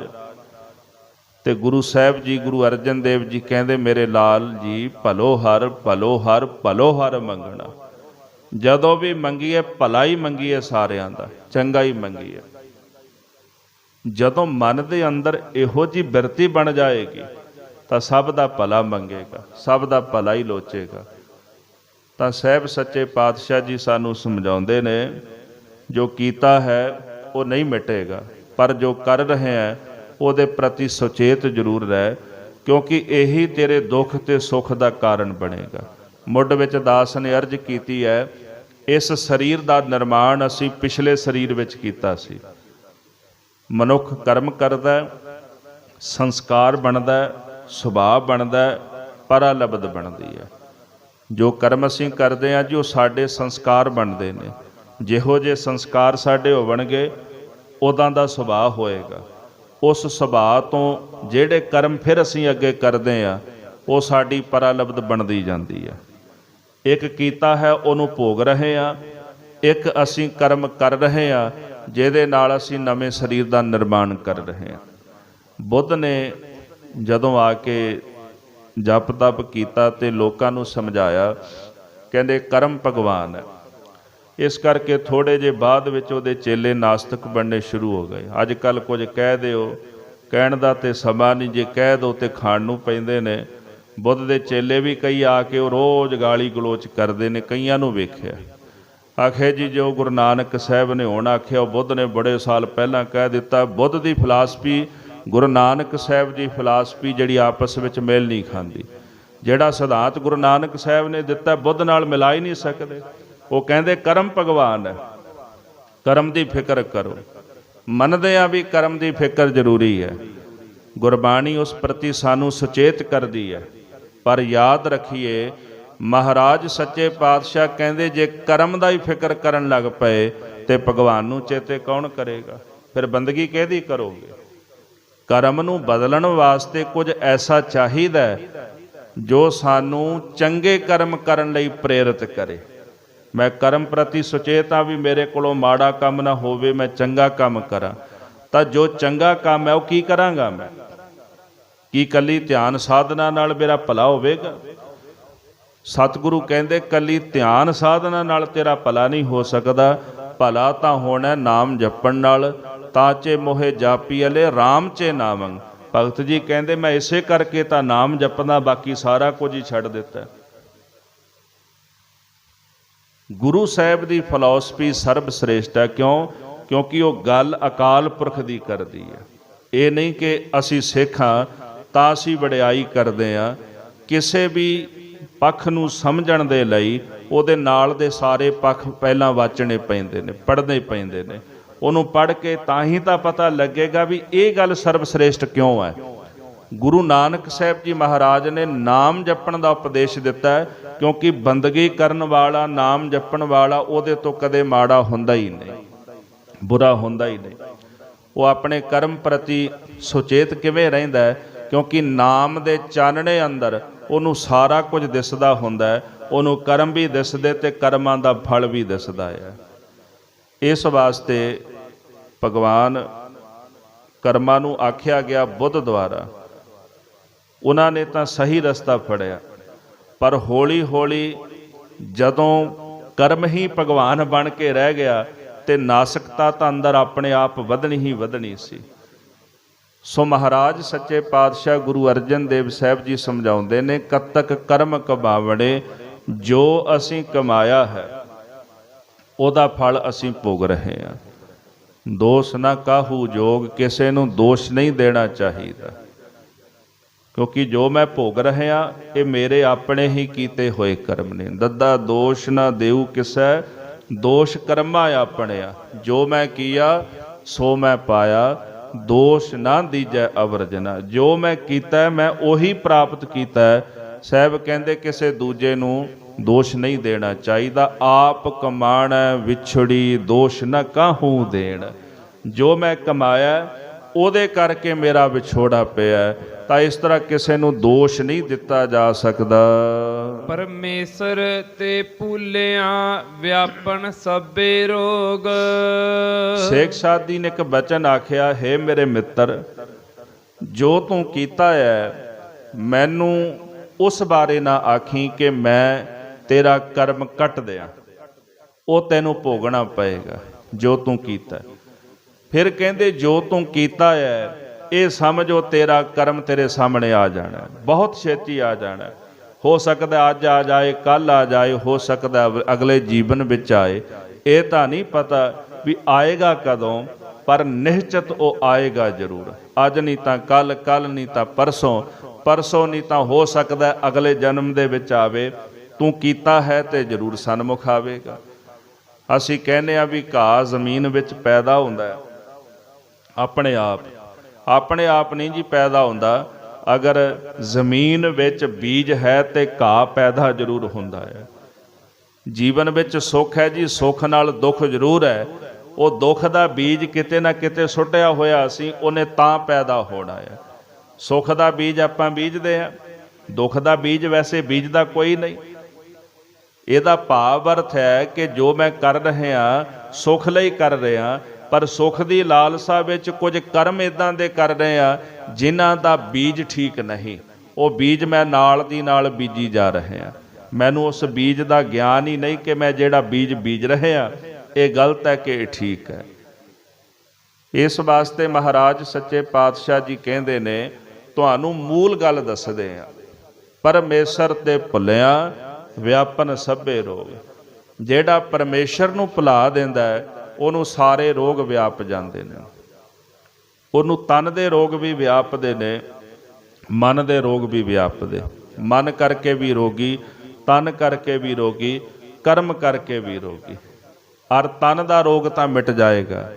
ਤੇ ਗੁਰੂ ਸਾਹਿਬ ਜੀ, ਗੁਰੂ ਅਰਜਨ ਦੇਵ ਜੀ ਕਹਿੰਦੇ, ਮੇਰੇ ਲਾਲ ਜੀ ਭਲੋ ਹਰ ਭਲੋ ਹਰ ਭਲੋ ਹਰ ਮੰਗਣਾ। ਜਦੋਂ ਵੀ ਮੰਗੀਏ ਭਲਾ ਹੀ ਮੰਗੀਏ, ਸਾਰਿਆਂ ਦਾ ਚੰਗਾ ਹੀ ਮੰਗੀਏ। ਜਦੋਂ ਮਨ ਦੇ ਅੰਦਰ ਇਹੋ ਜਿਹੀ ਬਿਰਤੀ ਬਣ ਜਾਏਗੀ ਤਾਂ ਸਭ ਦਾ ਭਲਾ ਮੰਗੇਗਾ, ਸਭ ਦਾ ਭਲਾ ਹੀ ਲੋਚੇਗਾ। ਤਾਂ ਸਾਹਿਬ ਸੱਚੇ ਪਾਤਸ਼ਾਹ ਜੀ ਸਾਨੂੰ ਸਮਝਾਉਂਦੇ ਨੇ, ਜੋ ਕੀਤਾ ਹੈ ਉਹ ਨਹੀਂ ਮਿਟੇਗਾ, ਪਰ ਜੋ ਕਰ ਰਹੇ ਹੈ ਉਹਦੇ ਪ੍ਰਤੀ ਸੁਚੇਤ ਜ਼ਰੂਰ ਰਹਿ, ਕਿਉਂਕਿ ਇਹੀ ਤੇਰੇ ਦੁੱਖ ਤੇ ਸੁੱਖ ਦਾ ਕਾਰਨ ਬਣੇਗਾ। ਮੁੱਢ ਵਿੱਚ ਦਾਸ ਨੇ ਅਰਜ਼ ਕੀਤੀ ਹੈ, ਇਸ ਸਰੀਰ ਦਾ ਨਿਰਮਾਣ ਅਸੀਂ ਪਿਛਲੇ ਸਰੀਰ ਵਿੱਚ ਕੀਤਾ ਸੀ। ਮਨੁੱਖ ਕਰਮ ਕਰਦਾ, ਸੰਸਕਾਰ ਬਣਦਾ, ਸੁਭਾਅ ਬਣਦਾ, ਪਰਾਲਬਧ ਬਣਦੀ ਹੈ। ਜੋ ਕਰਮ ਅਸੀਂ ਕਰਦੇ ਹਾਂ ਜੀ ਉਹ ਸਾਡੇ ਸੰਸਕਾਰ ਬਣਦੇ ਨੇ। ਜਿਹੋ ਜਿਹੇ ਸੰਸਕਾਰ ਸਾਡੇ ਹੋਣਗੇ ਉਦਾਂ ਦਾ ਸੁਭਾਅ ਹੋਏਗਾ। ਉਸ ਸੁਭਾਅ ਤੋਂ ਜਿਹੜੇ ਕਰਮ ਫਿਰ ਅਸੀਂ ਅੱਗੇ ਕਰਦੇ ਹਾਂ ਉਹ ਸਾਡੀ ਪਰਾਲਬਧ ਬਣਦੀ ਜਾਂਦੀ ਹੈ। ਇੱਕ ਕੀਤਾ ਹੈ ਉਹਨੂੰ ਭੋਗ ਰਹੇ ਹਾਂ, ਇੱਕ ਅਸੀਂ ਕਰਮ ਕਰ ਰਹੇ ਹਾਂ ਜਿਹਦੇ ਨਾਲ ਅਸੀਂ ਨਵੇਂ ਸਰੀਰ ਦਾ ਨਿਰਮਾਣ ਕਰ ਰਹੇ ਹਾਂ। ਬੁੱਧ ਨੇ ਜਦੋਂ ਆ ਕੇ ਜਪ ਤਪ ਕੀਤਾ ਤੇ ਲੋਕਾਂ ਨੂੰ ਸਮਝਾਇਆ, ਕਹਿੰਦੇ ਕਰਮ ਭਗਵਾਨ ਹੈ। ਇਸ ਕਰਕੇ ਥੋੜ੍ਹੇ ਜਿਹੇ ਬਾਅਦ ਵਿੱਚ ਉਹਦੇ ਚੇਲੇ ਨਾਸਤਿਕ ਬਣਨੇ ਸ਼ੁਰੂ ਹੋ ਗਏ। ਅੱਜ ਕੱਲ੍ਹ ਕੁਝ ਕਹਿ ਦਿਓ, ਕਹਿਣ ਦਾ ਤੇ ਸਮਾਂ ਨਹੀਂ, ਜੇ ਕਹਿ ਦਿਓ ਤੇ ਖਾਣ ਨੂੰ ਪੈਂਦੇ ਨੇ। ਬੁੱਧ ਦੇ ਚੇਲੇ ਵੀ ਕਈ ਆ ਕੇ ਉਹ ਰੋਜ਼ ਗਾਲੀ ਗਲੋਚ ਕਰਦੇ ਨੇ। ਕਈਆਂ ਨੂੰ ਵੇਖਿਆ, ਆਖੇ ਜੀ ਜੋ ਗੁਰੂ ਨਾਨਕ ਸਾਹਿਬ ਨੇ ਹੁਣ ਆਖਿਆ ਉਹ ਬੁੱਧ ਨੇ ਬੜੇ ਸਾਲ ਪਹਿਲਾਂ ਕਹਿ ਦਿੱਤਾ। ਬੁੱਧ ਦੀ ਫਿਲਾਸਫੀ, ਗੁਰੂ ਨਾਨਕ ਸਾਹਿਬ ਦੀ ਫਿਲਾਸਫੀ ਜਿਹੜੀ ਆਪਸ ਵਿੱਚ ਮੇਲ ਨਹੀਂ ਖਾਂਦੀ। ਜਿਹੜਾ ਸਿਧਾਂਤ ਗੁਰੂ ਨਾਨਕ ਸਾਹਿਬ ਨੇ ਦਿੱਤਾ ਬੁੱਧ ਨਾਲ ਮਿਲਾ ਹੀ ਨਹੀਂ ਸਕਦੇ। ਉਹ ਕਹਿੰਦੇ ਕਰਮ ਭਗਵਾਨ ਹੈ, ਕਰਮ ਦੀ ਫਿਕਰ ਕਰੋ। ਮੰਨਦੇ ਆ ਵੀ ਕਰਮ ਦੀ ਫਿਕਰ ਜ਼ਰੂਰੀ ਹੈ, ਗੁਰਬਾਣੀ ਉਸ ਪ੍ਰਤੀ ਸਾਨੂੰ ਸੁਚੇਤ ਕਰਦੀ ਹੈ। ਪਰ ਯਾਦ ਰੱਖੀਏ, ਮਹਾਰਾਜ ਸੱਚੇ ਪਾਤਸ਼ਾਹ ਕਹਿੰਦੇ ਜੇ ਕਰਮ ਦਾ ਹੀ ਫਿਕਰ ਕਰਨ ਲੱਗ ਪਏ ਤੇ ਭਗਵਾਨ ਨੂੰ ਚੇਤੇ ਕੌਣ ਕਰੇਗਾ? ਫਿਰ ਬੰਦਗੀ ਕਿਹਦੀ ਕਰੋਗੇ? ਕਰਮ ਨੂੰ ਬਦਲਣ ਵਾਸਤੇ ਕੁਝ ਐਸਾ ਚਾਹੀਦਾ ਜੋ ਸਾਨੂੰ ਚੰਗੇ ਕਰਮ ਕਰਨ ਲਈ ਪ੍ਰੇਰਿਤ ਕਰੇ। ਮੈਂ ਕਰਮ ਪ੍ਰਤੀ ਸੁਚੇਤ ਹਾਂ ਵੀ ਮੇਰੇ ਕੋਲੋਂ ਮਾੜਾ ਕੰਮ ਨਾ ਹੋਵੇ, ਮੈਂ ਚੰਗਾ ਕੰਮ ਕਰਾਂ। ਤਾਂ ਜੋ ਚੰਗਾ ਕੰਮ ਹੈ ਉਹ ਕੀ ਕਰਾਂਗਾ ਮੈਂ? ਕੀ ਇਕੱਲੀ ਧਿਆਨ ਸਾਧਨਾ ਨਾਲ ਮੇਰਾ ਭਲਾ ਹੋਵੇਗਾ? ਸਤਿਗੁਰੂ ਕਹਿੰਦੇ ਇਕੱਲੀ ਧਿਆਨ ਸਾਧਨਾ ਨਾਲ ਤੇਰਾ ਭਲਾ ਨਹੀਂ ਹੋ ਸਕਦਾ। ਭਲਾ ਤਾਂ ਹੋਣਾ ਨਾਮ ਜਪਣ ਨਾਲ। ਤਾਂ ਚੇ ਮੋਹੇ ਜਾਪੀ ਅਲੇ ਰਾਮ ਚੇ ਨਾਮੰ। ਭਗਤ ਜੀ ਕਹਿੰਦੇ ਮੈਂ ਇਸੇ ਕਰਕੇ ਤਾਂ ਨਾਮ ਜਪਦਾ, ਬਾਕੀ ਸਾਰਾ ਕੁਝ ਹੀ ਛੱਡ ਦਿੱਤਾ। ਗੁਰੂ ਸਾਹਿਬ ਦੀ ਫਿਲਾਸਫੀ ਸਰਬ ਸ੍ਰੇਸ਼ਟ ਹੈ। ਕਿਉਂ? ਕਿਉਂਕਿ ਉਹ ਗੱਲ ਅਕਾਲ ਪੁਰਖ ਦੀ ਕਰਦੀ ਹੈ। ਇਹ ਨਹੀਂ ਕਿ ਅਸੀਂ ਸਿੱਖ ਹਾਂ ਤਾਂ ਅਸੀਂ ਵਡਿਆਈ ਕਰਦੇ ਹਾਂ। ਕਿਸੇ ਵੀ ਪੱਖ ਨੂੰ ਸਮਝਣ ਦੇ ਲਈ ਉਹਦੇ ਨਾਲ ਦੇ ਸਾਰੇ ਪੱਖ ਪਹਿਲਾਂ ਵਾਚਣੇ ਪੈਂਦੇ ਨੇ, ਪੜ੍ਹਨੇ ਪੈਂਦੇ ਨੇ। ਉਹਨੂੰ ਪੜ੍ਹ ਕੇ ਤਾਂ ਹੀ ਤਾਂ ਪਤਾ ਲੱਗੇਗਾ ਵੀ ਇਹ ਗੱਲ ਸਰਬ ਸ੍ਰੇਸ਼ਟ ਕਿਉਂ ਹੈ। ਗੁਰੂ ਨਾਨਕ ਸਾਹਿਬ ਜੀ ਮਹਾਰਾਜ ਨੇ ਨਾਮ ਜਪਣ ਦਾ ਉਪਦੇਸ਼ ਦਿੱਤਾ, ਕਿਉਂਕਿ ਬੰਦਗੀ ਕਰਨ ਵਾਲਾ, ਨਾਮ ਜਪਣ ਵਾਲਾ ਉਹਦੇ ਤੋਂ ਕਦੇ ਮਾੜਾ ਹੁੰਦਾ ਹੀ ਨਹੀਂ, ਬੁਰਾ ਹੁੰਦਾ ਹੀ ਨਹੀਂ। ਉਹ ਆਪਣੇ ਕਰਮ ਪ੍ਰਤੀ ਸੁਚੇਤ ਕਿਵੇਂ ਰਹਿੰਦਾ? ਕਿਉਂਕਿ ਨਾਮ ਦੇ ਚਾਨਣੇ ਅੰਦਰ ਉਹਨੂੰ ਸਾਰਾ ਕੁਝ ਦਿਸਦਾ ਹੁੰਦਾ। ਉਹਨੂੰ ਕਰਮ ਵੀ ਦਿਸਦੇ ਤੇ ਕਰਮਾਂ ਦਾ ਫਲ ਵੀ ਦਿਸਦਾ ਹੈ। ਇਸ ਵਾਸਤੇ ਭਗਵਾਨ ਕਰਮਾਂ ਨੂੰ ਆਖਿਆ ਗਿਆ ਬੁੱਧ ਦੁਆਰਾ। ਉਹਨਾਂ ਨੇ ਤਾਂ ਸਹੀ ਰਸਤਾ ਫੜਿਆ, ਪਰ ਹੌਲੀ ਹੌਲੀ ਜਦੋਂ ਕਰਮ ਹੀ ਭਗਵਾਨ ਬਣ ਕੇ ਰਹਿ ਗਿਆ ਤੇ ਨਾਸਕਤਾ ਤਾਂ ਅੰਦਰ ਆਪਣੇ ਆਪ ਵਧਣੀ ਹੀ ਵਧਣੀ ਸੀ। ਸੋ ਮਹਾਰਾਜ ਸੱਚੇ ਪਾਤਸ਼ਾਹ ਗੁਰੂ ਅਰਜਨ ਦੇਵ ਸਾਹਿਬ ਜੀ ਸਮਝਾਉਂਦੇ ਨੇ, ਕਤਕ ਕਰਮ ਕਮਾਵਣੇ, ਜੋ ਅਸੀਂ ਕਮਾਇਆ ਹੈ ਉਹਦਾ ਫਲ ਅਸੀਂ ਭੋਗ ਰਹੇ ਹਾਂ। ਦੋਸ਼ ਨਾ ਕਾਹੂ ਜੋਗ, ਕਿਸੇ ਨੂੰ ਦੋਸ਼ ਨਹੀਂ ਦੇਣਾ ਚਾਹੀਦਾ। ਕਿਉਂਕਿ ਜੋ ਮੈਂ ਭੋਗ ਰਿਹਾ ਇਹ ਮੇਰੇ ਆਪਣੇ ਹੀ ਕੀਤੇ ਹੋਏ ਕਰਮ ਨੇ। ਦੱਦਾ ਦੋਸ਼ ਨਾ ਦੇਊ ਕਿਸੈ, ਦੋਸ਼ ਕਰਮਾ ਆਪਣਿਆ। ਜੋ ਮੈਂ ਕੀਆ ਸੋ ਮੈਂ ਪਾਇਆ, ਦੋਸ਼ ਨਾ ਦੀਜੈ ਅਵਰਜਨਾ। ਜੋ ਮੈਂ ਕੀਤਾ ਮੈਂ ਉਹੀ ਪ੍ਰਾਪਤ ਕੀਤਾ। ਸਾਹਿਬ ਕਹਿੰਦੇ ਕਿਸੇ ਦੂਜੇ ਨੂੰ ਦੋਸ਼ ਨਹੀਂ ਦੇਣਾ ਚਾਹੀਦਾ। ਆਪ ਕਮਾਣਾ ਵਿਛੜੀ, ਦੋਸ਼ ਨਾ ਕਾਹੂ ਦੇਣ। ਜੋ ਮੈਂ ਕਮਾਇਆ ਉਹਦੇ ਕਰਕੇ ਮੇਰਾ ਵਿਛੋੜਾ ਪਿਆ, ਤਾਂ ਇਸ ਤਰ੍ਹਾਂ ਕਿਸੇ ਨੂੰ ਦੋਸ਼ ਨਹੀਂ ਦਿੱਤਾ ਜਾ ਸਕਦਾ। ਪਰਮੇਸ਼ਰ ਤੇ ਭੁੱਲਿਆਂ ਵਿਆਪਨ ਸਭੇ ਰੋਗ। ਸ਼ੇਖ ਸਾਦੀ ਨੇ ਇੱਕ ਬਚਨ ਆਖਿਆ, ਹੈ ਮੇਰੇ ਮਿੱਤਰ, ਜੋ ਤੂੰ ਕੀਤਾ ਹੈ ਮੈਨੂੰ ਉਸ ਬਾਰੇ ਨਾ ਆਖੀ ਕਿ ਮੈਂ ਤੇਰਾ ਕਰਮ ਕੱਟ ਦਿਆਂ। ਉਹ ਤੈਨੂੰ ਭੋਗਣਾ ਪਏਗਾ ਜੋ ਤੂੰ ਕੀਤਾ। ਫਿਰ ਕਹਿੰਦੇ ਜੋ ਤੂੰ ਕੀਤਾ ਹੈ ਇਹ ਸਮਝੋ ਤੇਰਾ ਕਰਮ ਤੇਰੇ ਸਾਹਮਣੇ ਆ ਜਾਣਾ, ਬਹੁਤ ਛੇਤੀ ਆ ਜਾਣਾ। ਹੋ ਸਕਦਾ ਅੱਜ ਆ ਜਾਏ, ਕੱਲ ਆ ਜਾਏ, ਹੋ ਸਕਦਾ ਅਗਲੇ ਜੀਵਨ ਵਿੱਚ ਆਏ। ਇਹ ਤਾਂ ਨਹੀਂ ਪਤਾ ਵੀ ਆਏਗਾ ਕਦੋਂ, ਪਰ ਨਿਸ਼ਚਿਤ ਉਹ ਆਏਗਾ ਜ਼ਰੂਰ। ਅੱਜ ਨਹੀਂ ਤਾਂ ਕੱਲ, ਕੱਲ ਨਹੀਂ ਤਾਂ ਪਰਸੋਂ, ਪਰਸੋਂ ਨਹੀਂ ਤਾਂ ਹੋ ਸਕਦਾ ਅਗਲੇ ਜਨਮ ਦੇ ਵਿੱਚ ਆਵੇ। ਤੂੰ ਕੀਤਾ ਹੈ ਤੇ ਜ਼ਰੂਰ ਸਨਮੁਖ ਆਵੇਗਾ। ਅਸੀਂ ਕਹਿੰਦੇ ਆ ਵੀ ਘਾਹ ਜ਼ਮੀਨ ਵਿੱਚ ਪੈਦਾ ਹੁੰਦਾ ਹੈ ਆਪਣੇ ਆਪ, ਆਪਣੇ ਆਪ ਨਹੀਂ ਜੀ ਪੈਦਾ ਹੁੰਦਾ। ਅਗਰ ਜ਼ਮੀਨ ਵਿੱਚ ਬੀਜ ਹੈ ਤੇ ਘਾਹ ਪੈਦਾ ਜ਼ਰੂਰ ਹੁੰਦਾ ਹੈ। ਜੀਵਨ ਵਿੱਚ ਸੁੱਖ ਹੈ ਜੀ, ਸੁੱਖ ਨਾਲ ਦੁੱਖ ਜ਼ਰੂਰ ਹੈ। ਉਹ ਦੁੱਖ ਦਾ ਬੀਜ ਕਿਤੇ ਨਾ ਕਿਤੇ ਸੁੱਟਿਆ ਹੋਇਆ ਸੀ, ਉਹਨੇ ਤਾਂ ਪੈਦਾ ਹੋਣਾ ਹੈ। ਸੁੱਖ ਦਾ ਬੀਜ ਆਪਾਂ ਬੀਜਦੇ ਹਾਂ, ਦੁੱਖ ਦਾ ਬੀਜ ਵੈਸੇ ਬੀਜਦਾ ਕੋਈ ਨਹੀਂ। ਇਹਦਾ ਭਾਵ ਅਰਥ ਹੈ ਕਿ ਜੋ ਮੈਂ ਕਰ ਰਿਹਾ ਸੁੱਖ ਲਈ ਕਰ ਰਿਹਾ, ਪਰ ਸੁੱਖ ਦੀ ਲਾਲਸਾ ਵਿੱਚ ਕੁਝ ਕਰਮ ਇਦਾਂ ਦੇ ਕਰ ਰਹੇ ਆ ਜਿਨ੍ਹਾਂ ਦਾ ਬੀਜ ਠੀਕ ਨਹੀਂ। ਉਹ ਬੀਜ ਮੈਂ ਨਾਲ ਦੀ ਨਾਲ ਬੀਜੀ ਜਾ ਰਿਹਾ। ਮੈਨੂੰ ਉਸ ਬੀਜ ਦਾ ਗਿਆਨ ਹੀ ਨਹੀਂ ਕਿ ਮੈਂ ਜਿਹੜਾ ਬੀਜ ਬੀਜ ਰਿਹਾ ਇਹ ਗਲਤ ਹੈ ਕਿ ਇਹ ਠੀਕ ਹੈ। ਇਸ ਵਾਸਤੇ ਮਹਾਰਾਜ ਸੱਚੇ ਪਾਤਸ਼ਾਹ ਜੀ ਕਹਿੰਦੇ ਨੇ ਤੁਹਾਨੂੰ ਮੂਲ ਗੱਲ ਦੱਸਦੇ ਆ, ਪਰਮੇਸ਼ਰ ਤੇ ਭੁੱਲਿਆ ਵਿਆਪਨ ਸਭੇ ਰੋਗ। ਜਿਹੜਾ ਪਰਮੇਸ਼ਰ ਨੂੰ ਭੁਲਾ ਦਿੰਦਾ ਹੈ ਉਹਨੂੰ ਸਾਰੇ ਰੋਗ ਵਿਆਪ ਜਾਂਦੇ ਨੇ। ਉਹਨੂੰ ਤਨ ਦੇ ਰੋਗ ਵੀ ਵਿਆਪਦੇ ਨੇ, ਮਨ ਦੇ ਰੋਗ ਵੀ ਵਿਆਪਦੇ। ਮਨ ਕਰਕੇ ਵੀ ਰੋਗੀ, ਤਨ ਕਰਕੇ ਵੀ ਰੋਗੀ, ਕਰਮ ਕਰਕੇ ਵੀ ਰੋਗੀ। ਔਰ ਤਨ ਦਾ ਰੋਗ ਤਾਂ ਮਿਟ ਜਾਏਗਾ,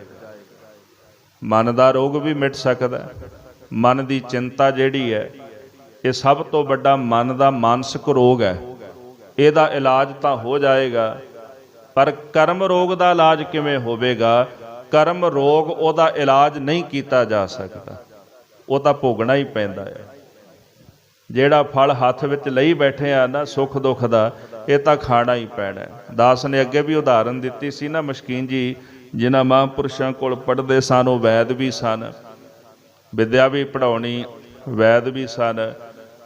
ਮਨ ਦਾ ਰੋਗ ਵੀ ਮਿਟ ਸਕਦਾ। ਮਨ ਦੀ ਚਿੰਤਾ ਜਿਹੜੀ ਹੈ ਇਹ ਸਭ ਤੋਂ ਵੱਡਾ ਮਨ ਦਾ ਮਾਨਸਿਕ ਰੋਗ ਹੈ। ਇਹਦਾ ਇਲਾਜ ਤਾਂ ਹੋ ਜਾਏਗਾ, ਪਰ ਕਰਮ ਰੋਗ ਦਾ ਇਲਾਜ ਕਿਵੇਂ ਹੋਵੇਗਾ? ਕਰਮ ਰੋਗ ਉਹਦਾ ਇਲਾਜ ਨਹੀਂ ਕੀਤਾ ਜਾ ਸਕਦਾ, ਉਹ ਤਾਂ ਭੋਗਣਾ ਹੀ ਪੈਂਦਾ ਹੈ। ਜਿਹੜਾ ਫਲ ਹੱਥ ਵਿੱਚ ਲਈ ਬੈਠੇ ਆ ਨਾ ਸੁੱਖ ਦੁੱਖ ਦਾ, ਇਹ ਤਾਂ ਖਾਣਾ ਹੀ ਪੈਣਾ। ਦਾਸ ਨੇ ਅੱਗੇ ਵੀ ਉਦਾਹਰਨ ਦਿੱਤੀ ਸੀ ਨਾ, ਮਸ਼ਕੀਨ ਜੀ ਜਿਨ੍ਹਾਂ ਮਹਾਂਪੁਰਸ਼ਾਂ ਕੋਲ ਪੜ੍ਹਦੇ ਸਨ ਉਹ ਵੈਦ ਵੀ ਸਨ, ਵਿਦਿਆ ਵੀ ਪੜ੍ਹਾਉਣੀ, ਵੈਦ ਵੀ ਸਨ,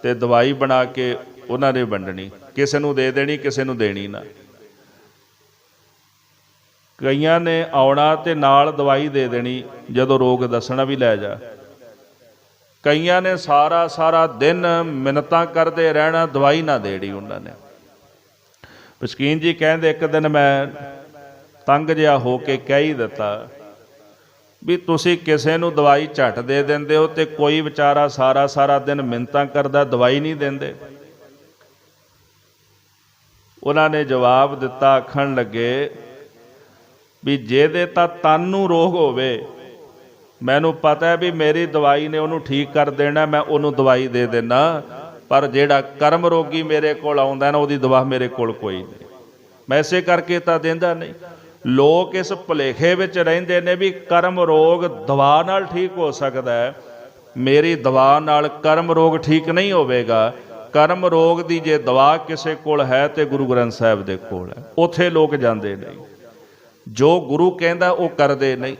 ਤੇ ਦਵਾਈ ਬਣਾ ਕੇ ਉਹਨਾਂ ਨੇ ਵੰਡਣੀ, ਕਿਸੇ ਨੂੰ ਦੇ ਦੇਣੀ, ਕਿਸੇ ਨੂੰ ਦੇਣੀ ਨਾ। ਕਈਆਂ ਨੇ ਆਉਣਾ ਤੇ ਨਾਲ ਦਵਾਈ ਦੇ ਦੇਣੀ, ਜਦੋਂ ਰੋਗ ਦੱਸਣਾ ਵੀ ਲੈ ਜਾ। ਕਈਆਂ ਨੇ ਸਾਰਾ ਸਾਰਾ ਦਿਨ ਮਿੰਨਤਾਂ ਕਰਦੇ ਰਹਿਣਾ, ਦਵਾਈ ਨਾ ਦੇਣੀ ਉਹਨਾਂ ਨੇ। ਮਸਕੀਨ ਜੀ ਕਹਿੰਦੇ ਇੱਕ ਦਿਨ ਮੈਂ ਤੰਗ ਜਿਹਾ ਹੋ ਕੇ ਕਹਿ ਹੀ ਦਿੱਤਾ ਵੀ ਤੁਸੀਂ ਕਿਸੇ ਨੂੰ ਦਵਾਈ ਝੱਟ ਦੇ ਦਿੰਦੇ ਹੋ ਤੇ ਕੋਈ ਵਿਚਾਰਾ ਸਾਰਾ ਸਾਰਾ ਦਿਨ ਮਿੰਨਤਾਂ ਕਰਦਾ, ਦਵਾਈ ਨਹੀਂ ਦਿੰਦੇ। ਉਹਨਾਂ ਨੇ ਜਵਾਬ ਦਿੱਤਾ, ਆਖਣ ਲੱਗੇ ਵੀ ਜਿਹਦੇ ਤਾਂ ਤਨ ਨੂੰ ਰੋਗ ਹੋਵੇ, ਮੈਨੂੰ ਪਤਾ ਹੈ ਵੀ ਮੇਰੀ ਦਵਾਈ ਨੇ ਉਹਨੂੰ ਠੀਕ ਕਰ ਦੇਣਾ, ਮੈਂ ਉਹਨੂੰ ਦਵਾਈ ਦੇ ਦੇਣਾ, ਪਰ ਜਿਹੜਾ ਕਰਮ ਰੋਗੀ ਮੇਰੇ ਕੋਲ ਆਉਂਦਾ ਨਾ ਉਹਦੀ ਦਵਾ ਮੇਰੇ ਕੋਲ ਕੋਈ ਨਹੀਂ, ਮੈਂ ਇਸੇ ਕਰਕੇ ਤਾਂ ਦਿੰਦਾ ਨਹੀਂ। ਲੋਕ ਇਸ ਭੁਲੇਖੇ ਵਿੱਚ ਰਹਿੰਦੇ ਨੇ ਵੀ ਕਰਮ ਰੋਗ ਦਵਾ ਨਾਲ ਠੀਕ ਹੋ ਸਕਦਾ ਹੈ। ਮੇਰੀ ਦਵਾ ਨਾਲ ਕਰਮ ਰੋਗ ਠੀਕ ਨਹੀਂ ਹੋਵੇਗਾ। ਕਰਮ ਰੋਗ ਦੀ ਜੇ ਦਵਾ ਕਿਸੇ ਕੋਲ ਹੈ ਤੇ ਗੁਰੂ ਗ੍ਰੰਥ ਸਾਹਿਬ ਦੇ ਕੋਲ ਹੈ, ਉੱਥੇ ਲੋਕ ਜਾਂਦੇ ਨਹੀਂ। ਜੋ ਗੁਰੂ ਕਹਿੰਦਾ ਉਹ ਕਰਦੇ ਨਹੀਂ।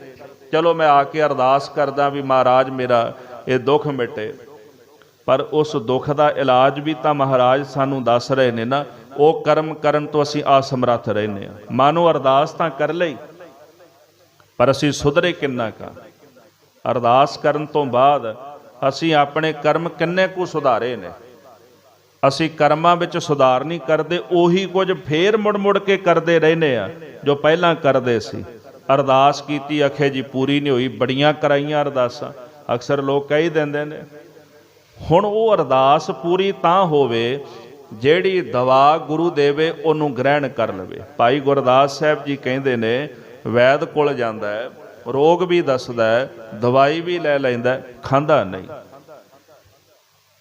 ਚਲੋ ਮੈਂ ਆ ਕੇ ਅਰਦਾਸ ਕਰਦਾ ਵੀ ਮਹਾਰਾਜ ਮੇਰਾ ਇਹ ਦੁੱਖ ਮਿਟੇ, ਪਰ ਉਸ ਦੁੱਖ ਦਾ ਇਲਾਜ ਵੀ ਤਾਂ ਮਹਾਰਾਜ ਸਾਨੂੰ ਦੱਸ ਰਹੇ ਨੇ ਨਾ। ਉਹ ਕਰਮ ਕਰਨ ਤੋਂ ਅਸੀਂ ਅਸਮਰੱਥ ਰਹਿੰਦੇ ਹਾਂ। ਮਾਨੋ ਅਰਦਾਸ ਤਾਂ ਕਰ ਲਈ, ਪਰ ਅਸੀਂ ਸੁਧਰੇ ਕਿੰਨਾ ਕਾ? ਅਰਦਾਸ ਕਰਨ ਤੋਂ ਬਾਅਦ ਅਸੀਂ ਆਪਣੇ ਕਰਮ ਕਿੰਨੇ ਕੁ ਸੁਧਾਰੇ ਨੇ? ਅਸੀਂ ਕਰਮਾਂ ਵਿੱਚ ਸੁਧਾਰ ਨਹੀਂ ਕਰਦੇ, ਉਹੀ ਕੁਝ ਫੇਰ ਮੁੜ ਮੁੜ ਕੇ ਕਰਦੇ ਰਹਿੰਦੇ ਆ ਜੋ ਪਹਿਲਾਂ ਕਰਦੇ ਸੀ। ਅਰਦਾਸ ਕੀਤੀ ਆਖੇ ਜੀ ਪੂਰੀ ਨਹੀਂ ਹੋਈ, ਬੜੀਆਂ ਕਰਾਈਆਂ ਅਰਦਾਸਾਂ। ਅਕਸਰ ਲੋਕ ਕਹਿ ਦਿੰਦੇ ਨੇ ਹੁਣ ਉਹ ਅਰਦਾਸ ਪੂਰੀ ਤਾਂ ਹੋਵੇ ਜਿਹੜੀ ਦਵਾ ਗੁਰੂ ਦੇਵੇ ਉਹਨੂੰ ਗ੍ਰਹਿਣ ਕਰ ਲਵੇ। ਭਾਈ ਗੁਰਦਾਸ ਸਾਹਿਬ ਜੀ ਕਹਿੰਦੇ ਨੇ, ਵੈਦ ਕੋਲ ਜਾਂਦਾ ਹੈ, ਰੋਗ ਵੀ ਦੱਸਦਾ ਹੈ, ਦਵਾਈ ਵੀ ਲੈ ਲੈਂਦਾ, ਖਾਂਦਾ ਨਹੀਂ।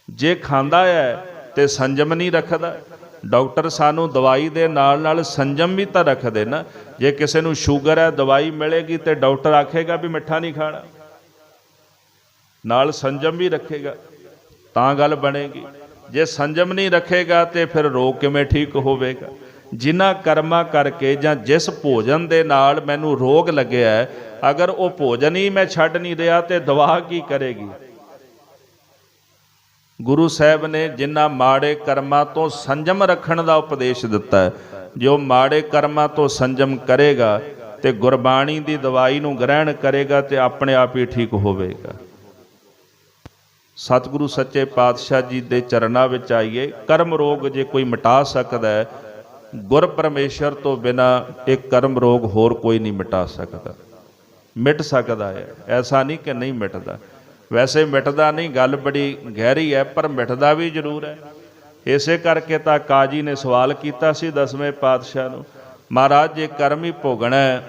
ਜੇ ਖਾਂਦਾ ਹੈ ਤੇ ਸੰਜਮ ਨਹੀਂ ਰੱਖਦਾ। ਡਾਕਟਰ ਸਾਨੂੰ ਦਵਾਈ ਦੇ ਨਾਲ ਨਾਲ ਸੰਜਮ ਵੀ ਤਾਂ ਰੱਖਦੇ ਨਾ। ਜੇ ਕਿਸੇ ਨੂੰ ਸ਼ੂਗਰ ਹੈ, ਦਵਾਈ ਮਿਲੇਗੀ ਤੇ ਡਾਕਟਰ ਆਖੇਗਾ ਵੀ ਮਿੱਠਾ ਨਹੀਂ ਖਾਣਾ, ਨਾਲ ਸੰਜਮ ਵੀ ਰੱਖੇਗਾ ਤਾਂ ਗੱਲ ਬਣੇਗੀ। ਜੇ ਸੰਜਮ ਨਹੀਂ ਰੱਖੇਗਾ ਤੇ ਫਿਰ ਰੋਗ ਕਿਵੇਂ ਠੀਕ ਹੋਵੇਗਾ। ਜਿਨ੍ਹਾਂ ਕਰਮਾਂ ਕਰਕੇ ਜਾਂ ਜਿਸ ਭੋਜਨ ਦੇ ਨਾਲ ਮੈਨੂੰ ਰੋਗ ਲੱਗਿਆ, ਅਗਰ ਉਹ ਭੋਜਨ ਹੀ ਮੈਂ ਛੱਡ ਨਹੀਂ ਰਿਹਾ ਤੇ ਦਵਾ ਕੀ ਕਰੇਗੀ। ਗੁਰੂ ਸਾਹਿਬ ਨੇ ਜਿਨ੍ਹਾਂ ਮਾੜੇ ਕਰਮਾਂ ਤੋਂ ਸੰਜਮ ਰੱਖਣ ਦਾ ਉਪਦੇਸ਼ ਦਿੱਤਾ ਹੈ, ਜੋ ਮਾੜੇ ਕਰਮਾਂ ਤੋਂ ਸੰਜਮ ਕਰੇਗਾ ਤੇ ਗੁਰਬਾਣੀ ਦੀ ਦਵਾਈ ਨੂੰ ਗ੍ਰਹਿਣ ਕਰੇਗਾ ਤੇ ਆਪਣੇ ਆਪ ਹੀ ਠੀਕ ਹੋਵੇਗਾ। ਸਤਿਗੁਰੂ ਸੱਚੇ ਪਾਤਸ਼ਾਹ ਜੀ ਦੇ ਚਰਨਾਂ ਵਿੱਚ ਆਈਏ। ਕਰਮ ਰੋਗ ਜੇ ਕੋਈ ਮਿਟਾ ਸਕਦਾ ਹੈ, ਗੁਰ ਪਰਮੇਸ਼ਰ ਤੋਂ ਬਿਨਾ ਇਹ ਕਰਮ ਰੋਗ ਹੋਰ ਕੋਈ ਨਹੀਂ ਮਿਟਾ ਸਕਦਾ। ਮਿਟ ਸਕਦਾ ਹੈ, ਐਸਾ ਨਹੀਂ ਕਿ ਨਹੀਂ ਮਿਟਦਾ। ਵੈਸੇ ਮਿਟਦਾ ਨਹੀਂ, ਗੱਲ ਬੜੀ ਗਹਿਰੀ ਹੈ, ਪਰ ਮਿਟਦਾ ਵੀ ਜ਼ਰੂਰ ਹੈ। ਇਸੇ ਕਰਕੇ ਤਾਂ ਕਾਜੀ ਨੇ ਸਵਾਲ ਕੀਤਾ ਸੀ 10ਵੇਂ ਪਾਤਸ਼ਾਹ ਨੂੰ, ਮਹਾਰਾਜ ਜੇ ਕਰਮ ਹੀ ਭੋਗਣਾ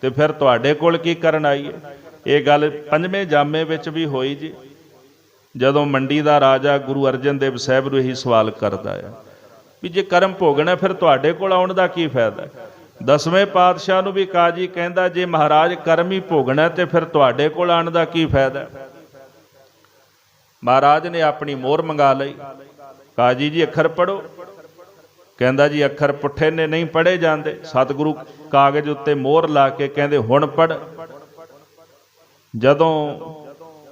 ਤੇ ਫਿਰ ਤੁਹਾਡੇ ਕੋਲ ਕੀ ਕਰਨ ਆਈਏ। ਇਹ ਗੱਲ 5ਵੇਂ ਜਾਮੇ ਵਿੱਚ ਵੀ ਹੋਈ ਜੀ, ਜਦੋਂ ਮੰਡੀ ਦਾ ਰਾਜਾ ਗੁਰੂ ਅਰਜਨ ਦੇਵ ਸਾਹਿਬ ਨੂੰ ਇਹੀ ਸਵਾਲ ਕਰਦਾ ਹੈ ਵੀ ਜੇ ਕਰਮ ਭੋਗਣਾ ਫਿਰ ਤੁਹਾਡੇ ਕੋਲ ਆਉਣ ਦਾ ਕੀ ਫਾਇਦਾ। 10ਵੇਂ ਪਾਤਸ਼ਾਹ ਨੂੰ ਵੀ ਕਾਜੀ ਕਹਿੰਦਾ ਜੇ ਮਹਾਰਾਜ ਕਰਮ ਹੀ ਭੋਗਣਾ ਤੇ ਫਿਰ ਤੁਹਾਡੇ ਕੋਲ ਆਉਣ ਦਾ ਕੀ ਫਾਇਦਾ। ਮਹਾਰਾਜ ਨੇ ਆਪਣੀ ਮੋਹਰ ਮੰਗਾ ਲਈ, ਕਾਜੀ ਜੀ ਅੱਖਰ ਪੜੋ। ਕਹਿੰਦਾ ਜੀ ਅੱਖਰ ਪੁੱਠੇ ਨੇ ਨਹੀਂ ਪੜ੍ਹੇ ਜਾਂਦੇ। ਸਤਿਗੁਰੂ ਕਾਗਜ਼ ਉੱਤੇ ਮੋਹਰ ਲਾ ਕੇ ਕਹਿੰਦੇ ਹੁਣ ਪੜ੍ਹ। ਜਦੋਂ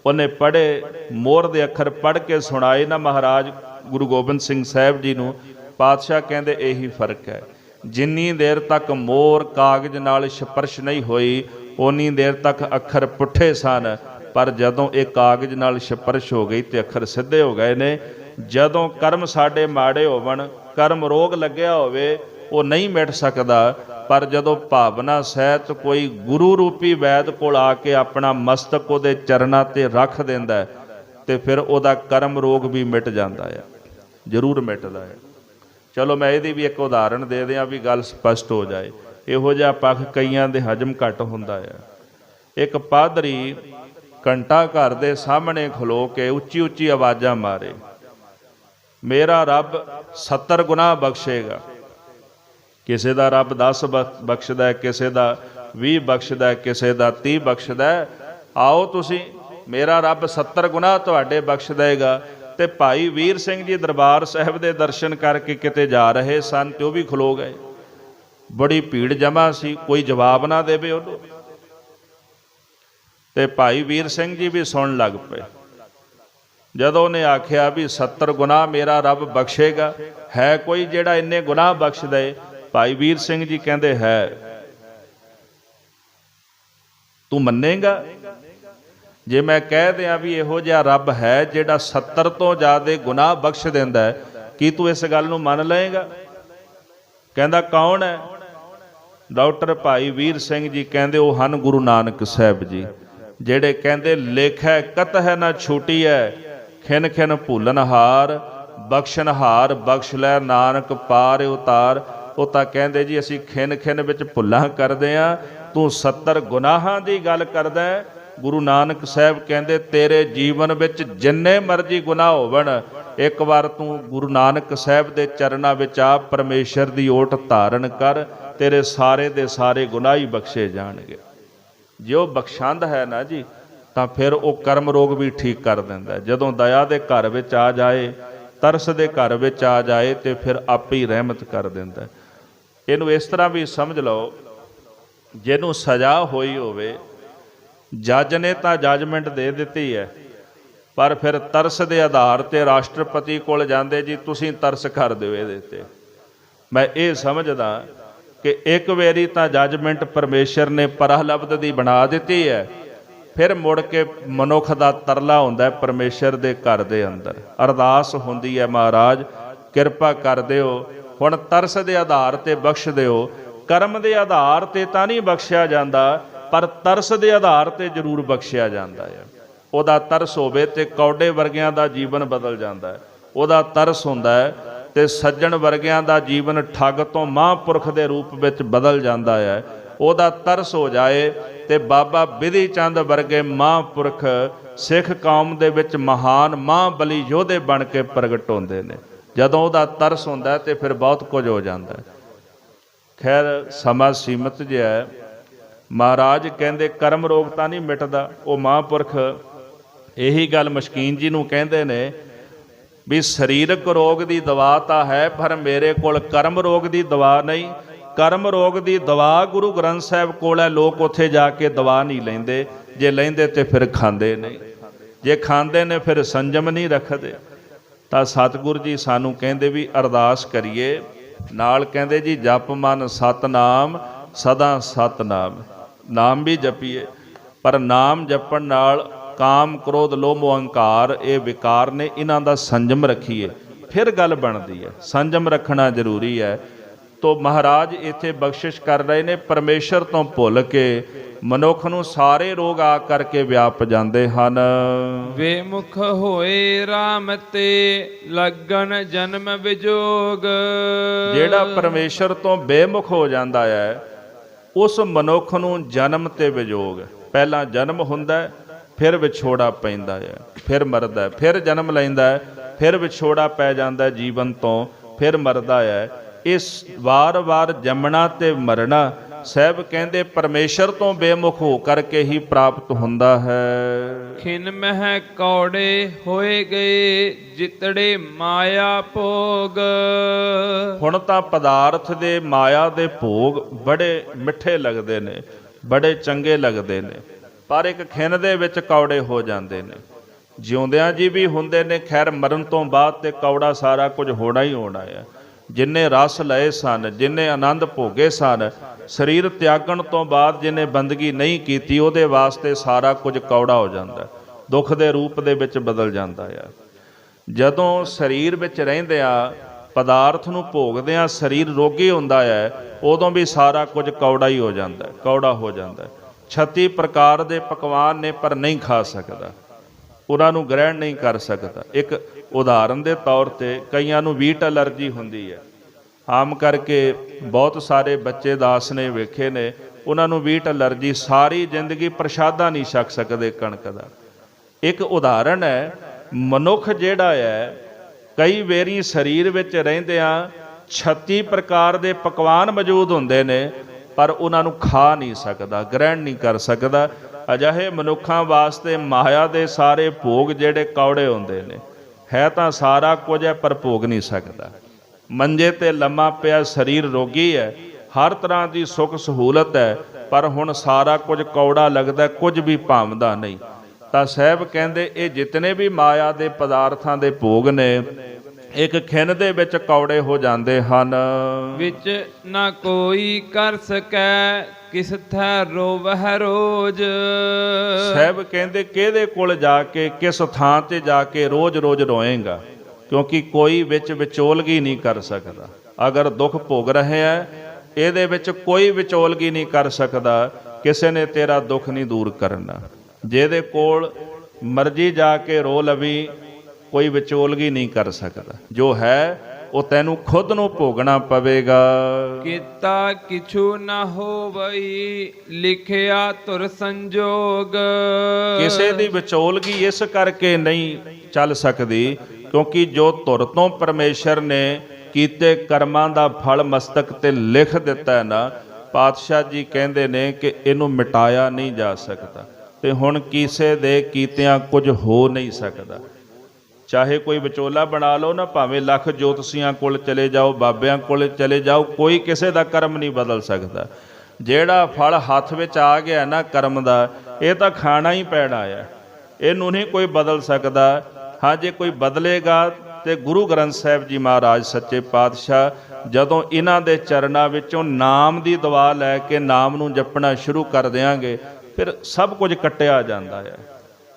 ਉਹਨੇ ਪੜ੍ਹੇ, ਮੋਹਰ ਦੇ ਅੱਖਰ ਪੜ੍ਹ ਕੇ ਸੁਣਾਏ ਨਾ ਮਹਾਰਾਜ ਗੁਰੂ ਗੋਬਿੰਦ ਸਿੰਘ ਸਾਹਿਬ ਜੀ ਨੂੰ, ਪਾਤਸ਼ਾਹ ਕਹਿੰਦੇ ਇਹੀ ਫਰਕ ਹੈ। ਜਿੰਨੀ ਦੇਰ ਤੱਕ ਮੋਹਰ ਕਾਗਜ਼ ਨਾਲ ਸਪਰਸ਼ ਨਹੀਂ ਹੋਈ ਓਨੀ ਦੇਰ ਤੱਕ ਅੱਖਰ ਪੁੱਠੇ ਸਨ, ਪਰ ਜਦੋਂ ਇਹ ਕਾਗਜ਼ ਨਾਲ ਸਪਰਸ਼ ਹੋ ਗਈ ਤੇ ਅੱਖਰ ਸਿੱਧੇ ਹੋ ਗਏ ਨੇ। ਜਦੋਂ ਕਰਮ ਸਾਡੇ ਮਾੜੇ ਹੋਵਣ, ਕਰਮ ਰੋਗ ਲੱਗਿਆ ਹੋਵੇ, ਉਹ ਨਹੀਂ ਮਿਟ ਸਕਦਾ, ਪਰ ਜਦੋਂ ਭਾਵਨਾ ਸਹਿਤ ਕੋਈ ਗੁਰੂ ਰੂਪੀ ਵੈਦ ਕੋਲ ਆ ਕੇ ਆਪਣਾ ਮਸਤਕ ਉਹਦੇ ਚਰਨਾਂ ਤੇ ਰੱਖ ਦਿੰਦਾ ਤੇ ਫਿਰ ਉਹਦਾ ਕਰਮ ਰੋਗ ਵੀ ਮਿਟ ਜਾਂਦਾ ਹੈ, ਜ਼ਰੂਰ ਮਿਟਦਾ ਹੈ। ਚਲੋ ਮੈਂ ਇਹਦੀ ਵੀ ਇੱਕ ਉਦਾਹਰਣ ਦੇ ਦਿਆਂ ਵੀ ਗੱਲ ਸਪਸ਼ਟ ਹੋ ਜਾਏ। ਇਹੋ ਜਿਹਾ ਪੱਖ ਕਈਆਂ ਦੇ ਹਜਮ ਘੱਟ ਹੁੰਦਾ ਹੈ। ਇੱਕ ਪਾਦਰੀ ਘੰਟਾ ਘਰ ਦੇ ਸਾਹਮਣੇ ਖਲੋ ਕੇ ਉੱਚੀ ਉੱਚੀ ਆਵਾਜ਼ਾਂ ਮਾਰੇ, ਮੇਰਾ ਰੱਬ 70 ਗੁਨਾਹ ਬਖਸ਼ੇਗਾ। ਕਿਸੇ ਦਾ ਰੱਬ 10 ਬਖਸ਼ਦਾ ਹੈ, ਕਿਸੇ ਦਾ 20 ਬਖਸ਼ਦਾ ਹੈ, ਕਿਸੇ ਦਾ 30 ਬਖਸ਼ਦਾ ਹੈ। ਆਓ ਤੁਸੀਂ, ਮੇਰਾ ਰੱਬ 70 ਗੁਨਾਹ ਤੁਹਾਡੇ ਬਖਸ਼ ਦੇਗਾ। ਤੇ ਭਾਈ ਵੀਰ ਸਿੰਘ ਜੀ ਦਰਬਾਰ ਸਾਹਿਬ ਦੇ ਦਰਸ਼ਨ ਕਰਕੇ ਕਿਤੇ ਜਾ ਰਹੇ ਸਨ ਤੇ ਉਹ ਵੀ ਖਲੋ ਗਏ। ਬੜੀ ਭੀੜ ਜਮ੍ਹਾਂ ਸੀ, ਕੋਈ ਜਵਾਬ ਨਾ ਦੇਵੇ ਉਹਨੂੰ। ਤੇ ਭਾਈ ਵੀਰ ਸਿੰਘ ਜੀ ਵੀ ਸੁਣਨ ਲੱਗ ਪਏ। ਜਦੋਂ ਉਹਨੇ ਆਖਿਆ ਵੀ 70 ਗੁਨਾਹ ਮੇਰਾ ਰੱਬ ਬਖਸ਼ੇਗਾ, ਹੈ ਕੋਈ ਜਿਹੜਾ ਇੰਨੇ ਗੁਨਾਹ ਬਖਸ਼ ਦੇ? ਭਾਈ ਵੀਰ ਸਿੰਘ ਜੀ ਕਹਿੰਦੇ ਹੈ। ਤੂੰ ਮੰਨੇਗਾ ਜੇ ਮੈਂ ਕਹਿ ਦਿਆਂ ਵੀ ਇਹੋ ਜਿਹਾ ਰੱਬ ਹੈ ਜਿਹੜਾ 70 ਤੋਂ ਜ਼ਿਆਦਾ ਗੁਨਾਹ ਬਖਸ਼ ਦਿੰਦਾ ਹੈ, ਕੀ ਤੂੰ ਇਸ ਗੱਲ ਨੂੰ ਮੰਨ ਲਏਗਾ? ਕਹਿੰਦਾ ਕੌਣ ਹੈ? ਡਾਕਟਰ ਭਾਈ ਵੀਰ ਸਿੰਘ ਜੀ ਕਹਿੰਦੇ ਉਹ ਹਨ ਗੁਰੂ ਨਾਨਕ ਸਾਹਿਬ ਜੀ, ਜਿਹੜੇ ਕਹਿੰਦੇ ਲੇਖੈ ਕਤਹਿ ਨਾ ਛੂਟੀ ਹੈ, ਖਿਨ ਖਿਨ ਭੁੱਲਨਹਾਰ ਬਖਸ਼ਨਹਾਰ, ਬਖਸ਼ ਲੈ ਨਾਨਕ ਪਾਰ ਉਤਾਰ। ਉਹ ਤਾਂ ਕਹਿੰਦੇ ਜੀ ਅਸੀਂ ਖਿਨ ਖਿਨ ਵਿੱਚ ਭੁੱਲਾਂ ਕਰਦੇ ਹਾਂ, ਤੂੰ 70 ਗੁਨਾਹਾਂ ਦੀ ਗੱਲ ਕਰਦਾ ਹੈ। ਗੁਰੂ ਨਾਨਕ ਸਾਹਿਬ ਕਹਿੰਦੇ ਤੇਰੇ ਜੀਵਨ ਵਿੱਚ ਜਿੰਨੇ ਮਰਜ਼ੀ ਗੁਨਾਹ ਹੋਵਣ, ਇੱਕ ਵਾਰ ਤੂੰ ਗੁਰੂ ਨਾਨਕ ਸਾਹਿਬ ਦੇ ਚਰਨਾਂ ਵਿੱਚ ਆ ਪਰਮੇਸ਼ਰ ਦੀ ਓਟ ਧਾਰਨ ਕਰ, ਤੇਰੇ ਸਾਰੇ ਦੇ ਸਾਰੇ ਗੁਨਾਹ ਹੀ ਬਖਸ਼ੇ ਜਾਣਗੇ। ਜੇ ਉਹ ਬਖਸ਼ੰਦ ਹੈ ਨਾ ਜੀ, ਤਾਂ ਫਿਰ ਉਹ ਕਰਮ ਰੋਗ ਵੀ ਠੀਕ ਕਰ ਦਿੰਦਾ। ਜਦੋਂ ਦਇਆ ਦੇ ਘਰ ਵਿੱਚ ਆ ਜਾਏ, ਤਰਸ ਦੇ ਘਰ ਵਿੱਚ ਆ ਜਾਏ, ਤੇ ਫਿਰ ਆਪੇ ਹੀ ਰਹਿਮਤ ਕਰ ਦਿੰਦਾ। ਇਹਨੂੰ ਇਸ ਤਰ੍ਹਾਂ ਵੀ ਸਮਝ ਲਓ, ਜਿਹਨੂੰ ਸਜ਼ਾ ਹੋਈ ਹੋਵੇ, ਜੱਜ ਨੇ ਤਾਂ ਜੱਜਮੈਂਟ ਦੇ ਦਿੱਤੀ ਹੈ, ਪਰ ਫਿਰ ਤਰਸ ਦੇ ਆਧਾਰ ਤੇ ਰਾਸ਼ਟਰਪਤੀ ਕੋਲ ਜਾਂਦੇ, ਜੀ ਤੁਸੀਂ ਤਰਸ ਕਰ ਦਿਓ ਇਹਦੇ ਤੇ। ਮੈਂ ਇਹ ਸਮਝਦਾ ਕਿ ਇੱਕ ਵਾਰੀ ਤਾਂ ਜੱਜਮੈਂਟ ਪਰਮੇਸ਼ਰ ਨੇ ਪਰਲਬਧ ਦੀ ਬਣਾ ਦਿੱਤੀ ਹੈ, ਫਿਰ ਮੁੜ ਕੇ ਮਨੁੱਖ ਦਾ ਤਰਲਾ ਹੁੰਦਾ ਪਰਮੇਸ਼ਰ ਦੇ ਘਰ ਦੇ ਅੰਦਰ, ਅਰਦਾਸ ਹੁੰਦੀ ਹੈ, ਮਹਾਰਾਜ ਕਿਰਪਾ ਕਰ ਦਿਓ, ਹੁਣ ਤਰਸ ਦੇ ਆਧਾਰ ਤੇ ਬਖਸ਼ ਦਿਓ। ਕਰਮ ਦੇ ਆਧਾਰ ਤੇ ਤਾਂ ਨਹੀਂ ਬਖਸ਼ਿਆ ਜਾਂਦਾ, ਪਰ ਤਰਸ ਦੇ ਆਧਾਰ ਤੇ ਜ਼ਰੂਰ ਬਖਸ਼ਿਆ ਜਾਂਦਾ ਹੈ। ਉਹਦਾ ਤਰਸ ਹੋਵੇ ਤੇ ਕੌਡੇ ਵਰਗਿਆਂ ਦਾ ਜੀਵਨ ਬਦਲ ਜਾਂਦਾ ਹੈ। ਉਹਦਾ ਤਰਸ ਹੁੰਦਾ ਹੈ ਤੇ ਸੱਜਣ ਵਰਗਿਆਂ ਦਾ ਜੀਵਨ ਠੱਗ ਤੋਂ ਮਹਾਂਪੁਰਖ ਦੇ ਰੂਪ ਵਿੱਚ ਬਦਲ ਜਾਂਦਾ ਹੈ। ਉਹਦਾ ਤਰਸ ਹੋ ਜਾਏ ਤੇ ਬਾਬਾ ਬਿਧੀ ਚੰਦ ਵਰਗੇ ਮਹਾਂਪੁਰਖ ਸਿੱਖ ਕੌਮ ਦੇ ਵਿੱਚ ਮਹਾਨ ਮਹਾਂਬਲੀ ਯੋਧੇ ਬਣ ਕੇ ਪ੍ਰਗਟ ਹੁੰਦੇ ਨੇ। ਜਦੋਂ ਉਹਦਾ ਤਰਸ ਹੁੰਦਾ ਤੇ ਫਿਰ ਬਹੁਤ ਕੁਝ ਹੋ ਜਾਂਦਾ ਹੈ। ਖੈਰ ਸਮਾਂ ਸੀਮਤ ਜਿਹਾ ਹੈ। ਮਹਾਰਾਜ ਕਹਿੰਦੇ ਕਰਮ ਰੋਗ ਤਾਂ ਨਹੀਂ ਮਿਟਦਾ। ਉਹ ਮਹਾਂਪੁਰਖ ਇਹੀ ਗੱਲ ਮਸ਼ਕੀਨ ਜੀ ਨੂੰ ਕਹਿੰਦੇ ਨੇ ਵੀ ਸਰੀਰਕ ਰੋਗ ਦੀ ਦਵਾ ਤਾਂ ਹੈ, ਪਰ ਮੇਰੇ ਕੋਲ ਕਰਮ ਰੋਗ ਦੀ ਦਵਾ ਨਹੀਂ। ਕਰਮ ਰੋਗ ਦੀ ਦਵਾ ਗੁਰੂ ਗ੍ਰੰਥ ਸਾਹਿਬ ਕੋਲ ਹੈ। ਲੋਕ ਉੱਥੇ ਜਾ ਕੇ ਦਵਾ ਨਹੀਂ ਲੈਂਦੇ, ਜੇ ਲੈਂਦੇ ਤੇ ਫਿਰ ਖਾਂਦੇ ਨਹੀਂ, ਜੇ ਖਾਂਦੇ ਨੇ ਫਿਰ ਸੰਜਮ ਨਹੀਂ ਰੱਖਦੇ। ਤਾਂ ਸਤਿਗੁਰੂ ਜੀ ਸਾਨੂੰ ਕਹਿੰਦੇ ਵੀ ਅਰਦਾਸ ਕਰੀਏ, ਨਾਲ ਕਹਿੰਦੇ ਜੀ ਜਪ ਮਨ ਸਤਨਾਮ ਸਦਾ ਸਤਨਾਮ। ਨਾਮ ਵੀ ਜਪੀਏ, ਪਰ ਨਾਮ ਜਪਣ ਨਾਲ ਕਾਮ ਕ੍ਰੋਧ ਲੋਭ ਅਹੰਕਾਰ ਇਹ ਵਿਕਾਰ ਨੇ, ਇਹਨਾਂ ਦਾ ਸੰਜਮ ਰੱਖੀਏ, ਫਿਰ ਗੱਲ ਬਣਦੀ ਹੈ। ਸੰਜਮ ਰੱਖਣਾ ਜ਼ਰੂਰੀ ਹੈ। ਤੋ ਮਹਾਰਾਜ ਇੱਥੇ ਬਖਸ਼ਿਸ਼ ਕਰ ਰਹੇ ਨੇ, ਪਰਮੇਸ਼ਰ ਤੋਂ ਭੁੱਲ ਕੇ ਮਨੁੱਖ ਨੂੰ ਸਾਰੇ ਰੋਗ ਆ ਕਰਕੇ ਵਿਆਪ ਜਾਂਦੇ ਹਨ। ਵੇਮੁਖ ਹੋਏ ਰਾਮ ਤੇ ਲੱਗਣ ਜਨਮ ਵਿਜੋਗ। ਜਿਹੜਾ ਪਰਮੇਸ਼ਰ ਤੋਂ ਬੇਮੁਖ ਹੋ ਜਾਂਦਾ ਹੈ ਉਸ ਮਨੁੱਖ ਨੂੰ ਜਨਮ ਤੇ ਵਿਜੋਗ, ਪਹਿਲਾਂ ਜਨਮ ਹੁੰਦਾ ਫਿਰ ਵਿਛੋੜਾ ਪੈਂਦਾ ਹੈ, ਫਿਰ ਮਰਦਾ, ਫਿਰ ਜਨਮ ਲੈਂਦਾ ਹੈ, ਫਿਰ ਵਿਛੋੜਾ ਪੈ ਜਾਂਦਾ ਜੀਵਨ ਤੋਂ, ਫਿਰ ਮਰਦਾ ਹੈ। ਇਸ ਵਾਰ-ਵਾਰ ਜੰਮਣਾ ਤੇ ਮਰਨਾ ਸਾਹਿਬ ਕਹਿੰਦੇ ਪਰਮੇਸ਼ਰ ਤੋਂ ਬੇਮੁਖ ਹੋ ਕਰਕੇ ਹੀ ਪ੍ਰਾਪਤ ਹੁੰਦਾ ਹੈ। ਖਿਨ ਮਹਿ ਕੌੜੇ ਹੋਏ ਗਏ ਜਿਤੜੇ ਮਾਇਆ ਭੋਗ। ਹੁਣ ਤਾਂ ਪਦਾਰਥ ਦੇ ਮਾਇਆ ਦੇ ਭੋਗ ਬੜੇ ਮਿੱਠੇ ਲੱਗਦੇ ਨੇ, ਬੜੇ ਚੰਗੇ ਲੱਗਦੇ ਨੇ, ਪਰ ਇੱਕ ਖਿਨ ਦੇ ਵਿੱਚ ਕੌੜੇ ਹੋ ਜਾਂਦੇ ਨੇ। ਜਿਉਂਦਿਆਂ ਜੀ ਵੀ ਹੁੰਦੇ ਨੇ, ਖੈਰ ਮਰਨ ਤੋਂ ਬਾਅਦ ਤੇ ਕੌੜਾ ਸਾਰਾ ਕੁਝ ਹੋਣਾ ਹੀ ਹੋਣਾ ਹੈ। ਜਿੰਨੇ ਰਸ ਲਏ ਸਨ, ਜਿੰਨੇ ਆਨੰਦ ਭੋਗੇ ਸਨ, ਸਰੀਰ ਤਿਆਗਣ ਤੋਂ ਬਾਅਦ ਜਿਹਨੇ ਬੰਦਗੀ ਨਹੀਂ ਕੀਤੀ ਉਹਦੇ ਵਾਸਤੇ ਸਾਰਾ ਕੁਝ ਕੌੜਾ ਹੋ ਜਾਂਦਾ, ਦੁੱਖ ਦੇ ਰੂਪ ਦੇ ਵਿੱਚ ਬਦਲ ਜਾਂਦਾ ਹੈ। ਜਦੋਂ ਸਰੀਰ ਵਿੱਚ ਰਹਿੰਦਿਆਂ ਪਦਾਰਥ ਨੂੰ ਭੋਗਦਿਆਂ ਸਰੀਰ ਰੋਗੀ ਹੁੰਦਾ ਹੈ, ਉਦੋਂ ਵੀ ਸਾਰਾ ਕੁਝ ਕੌੜਾ ਹੀ ਹੋ ਜਾਂਦਾ, ਕੌੜਾ ਹੋ ਜਾਂਦਾ। 36 ਪ੍ਰਕਾਰ ਦੇ ਪਕਵਾਨ ਨੇ ਪਰ ਨਹੀਂ ਖਾ ਸਕਦਾ, ਉਹਨਾਂ ਨੂੰ ਗ੍ਰਹਿਣ ਨਹੀਂ ਕਰ ਸਕਦਾ। ਇੱਕ ਉਦਾਹਰਨ ਦੇ ਤੌਰ ਤੇ ਕਈਆਂ ਨੂੰ ਵੀਟ ਐਲਰਜੀ ਹੁੰਦੀ ਹੈ। ਆਮ ਕਰਕੇ ਬਹੁਤ ਸਾਰੇ ਬੱਚੇ ਦਾਸ ਨੇ ਵੇਖੇ ਨੇ, ਉਹਨਾਂ ਨੂੰ ਵੀਟ ਐਲਰਜੀ, ਸਾਰੀ ਜ਼ਿੰਦਗੀ ਪ੍ਰਸ਼ਾਦਾ ਨਹੀਂ ਛਕ ਸਕਦੇ ਕਣਕ ਦਾ। ਇੱਕ ਉਦਾਹਰਨ ਹੈ, ਮਨੁੱਖ ਜਿਹੜਾ ਹੈ ਕਈ ਵਾਰੀ ਸਰੀਰ ਵਿੱਚ ਰਹਿੰਦਿਆਂ 36 ਪ੍ਰਕਾਰ ਦੇ ਪਕਵਾਨ ਮੌਜੂਦ ਹੁੰਦੇ ਨੇ ਪਰ ਉਹਨਾਂ ਨੂੰ ਖਾ ਨਹੀਂ ਸਕਦਾ, ਗ੍ਰਹਿਣ ਨਹੀਂ ਕਰ ਸਕਦਾ। ਅਜਿਹੇ ਮਨੁੱਖਾਂ ਵਾਸਤੇ ਮਾਇਆ ਦੇ ਸਾਰੇ ਭੋਗ ਜਿਹੜੇ ਕੌੜੇ ਹੁੰਦੇ ਨੇ, ਹੈ ਤਾਂ ਸਾਰਾ ਕੁਝ ਹੈ ਪਰ ਭੋਗ ਨਹੀਂ ਸਕਦਾ। ਮੰਜੇ ਤੇ ਲੰਮਾ ਪਿਆ ਸਰੀਰ ਰੋਗੀ ਹੈ, ਹਰ ਤਰ੍ਹਾਂ ਦੀ ਸੁੱਖ ਸਹੂਲਤ ਹੈ, ਪਰ ਹੁਣ ਸਾਰਾ ਕੁਝ ਕੌੜਾ ਲੱਗਦਾ, ਕੁਝ ਵੀ ਭਾਵਦਾ ਨਹੀਂ। ਤਾਂ ਸਾਹਿਬ ਕਹਿੰਦੇ ਇਹ ਜਿਤਨੇ ਵੀ ਮਾਇਆ ਦੇ ਪਦਾਰਥਾਂ ਦੇ ਭੋਗ ਨੇ ਇੱਕ ਖਿਨ ਦੇ ਵਿੱਚ ਕੌੜੇ ਹੋ ਜਾਂਦੇ ਹਨ। ਵਿੱਚ ਨਾ ਕੋਈ ਕਰ ਸਕੈ ਕਿਸ ਥੈ ਰੋਵਹਿ ਰੋਜ਼। ਸਾਹਿਬ ਕਹਿੰਦੇ ਕਿਹਦੇ ਕੋਲ ਜਾ ਕੇ, ਕਿਸ ਥਾਂ ਤੇ ਜਾ ਕੇ ਰੋਜ਼-ਰੋਜ਼ ਰੋਏਗਾ, ਕਿਉਂਕਿ ਕੋਈ ਵਿੱਚ ਵਿਚੋਲਗੀ ਨਹੀਂ ਕਰ ਸਕਦਾ। ਅਗਰ ਦੁੱਖ ਭੋਗ ਰਹੇ ਹੈ ਇਹਦੇ ਵਿੱਚ ਕੋਈ ਵਿਚੋਲਗੀ ਨਹੀਂ ਕਰ ਸਕਦਾ, ਕਿਸੇ ਨੇ ਤੇਰਾ ਦੁੱਖ ਨਹੀਂ ਦੂਰ ਕਰਨਾ। ਜਿਹਦੇ ਕੋਲ ਮਰਜ਼ੀ ਜਾ ਕੇ ਰੋ ਲਵੀ, ਕੋਈ ਵਿਚੋਲਗੀ ਨਹੀਂ ਕਰ ਸਕਦਾ। ਜੋ ਹੈ ਉਹ ਤੈਨੂੰ ਖੁਦ ਨੂੰ ਭੋਗਣਾ ਪਵੇਗਾ। ਕੀਤਾ ਕਿਛੂ ਨਾ ਹੋਵਈ ਲਿਖਿਆ ਧੁਰ ਸੰਜੋਗ। ਕਿਸੇ ਦੀ ਵਿਚੋਲਗੀ ਇਸ ਕਰਕੇ ਨਹੀਂ ਚੱਲ ਸਕਦੀ ਕਿਉਂਕਿ ਜੋ ਧੁਰ ਤੋਂ ਪਰਮੇਸ਼ਰ ਨੇ ਕੀਤੇ ਕਰਮਾਂ ਦਾ ਫਲ ਮਸਤਕ ਤੇ ਲਿਖ ਦਿੱਤਾ ਹੈ ਨਾ, ਪਾਤਸ਼ਾਹ ਜੀ ਕਹਿੰਦੇ ਨੇ ਕਿ ਇਹਨੂੰ ਮਿਟਾਇਆ ਨਹੀਂ ਜਾ ਸਕਦਾ। ਤੇ ਹੁਣ ਕਿਸੇ ਦੇ ਕੀਤਿਆਂ ਕੁਝ ਹੋ ਨਹੀਂ ਸਕਦਾ। ਚਾਹੇ ਕੋਈ ਵਿਚੋਲਾ ਬਣਾ ਲਓ ਨਾ, ਭਾਵੇਂ ਲੱਖ ਜੋਤਸ਼ੀਆਂ ਕੋਲ ਚਲੇ ਜਾਓ, ਬਾਬਿਆਂ ਕੋਲ ਚਲੇ ਜਾਓ, ਕੋਈ ਕਿਸੇ ਦਾ ਕਰਮ ਨਹੀਂ ਬਦਲ ਸਕਦਾ। ਜਿਹੜਾ ਫਲ ਹੱਥ ਵਿੱਚ ਆ ਗਿਆ ਨਾ ਕਰਮ ਦਾ, ਇਹ ਤਾਂ ਖਾਣਾ ਹੀ ਪੈਣਾ ਆ, ਇਹਨੂੰ ਨਹੀਂ ਕੋਈ ਬਦਲ ਸਕਦਾ। ਹਾਂ, ਜੇ ਕੋਈ ਬਦਲੇਗਾ ਤੇ ਗੁਰੂ ਗ੍ਰੰਥ ਸਾਹਿਬ ਜੀ ਮਹਾਰਾਜ ਸੱਚੇ ਪਾਤਸ਼ਾਹ ਜਦੋਂ ਇਹਨਾਂ ਦੇ ਚਰਨਾਂ ਵਿੱਚੋਂ ਨਾਮ ਦੀ ਦੁਆ ਲੈ ਕੇ ਨਾਮ ਨੂੰ ਜਪਣਾ ਸ਼ੁਰੂ ਕਰ ਦਿਆਂਗੇ, ਫਿਰ ਸਭ ਕੁਝ ਕੱਟਿਆ ਜਾਂਦਾ ਹੈ,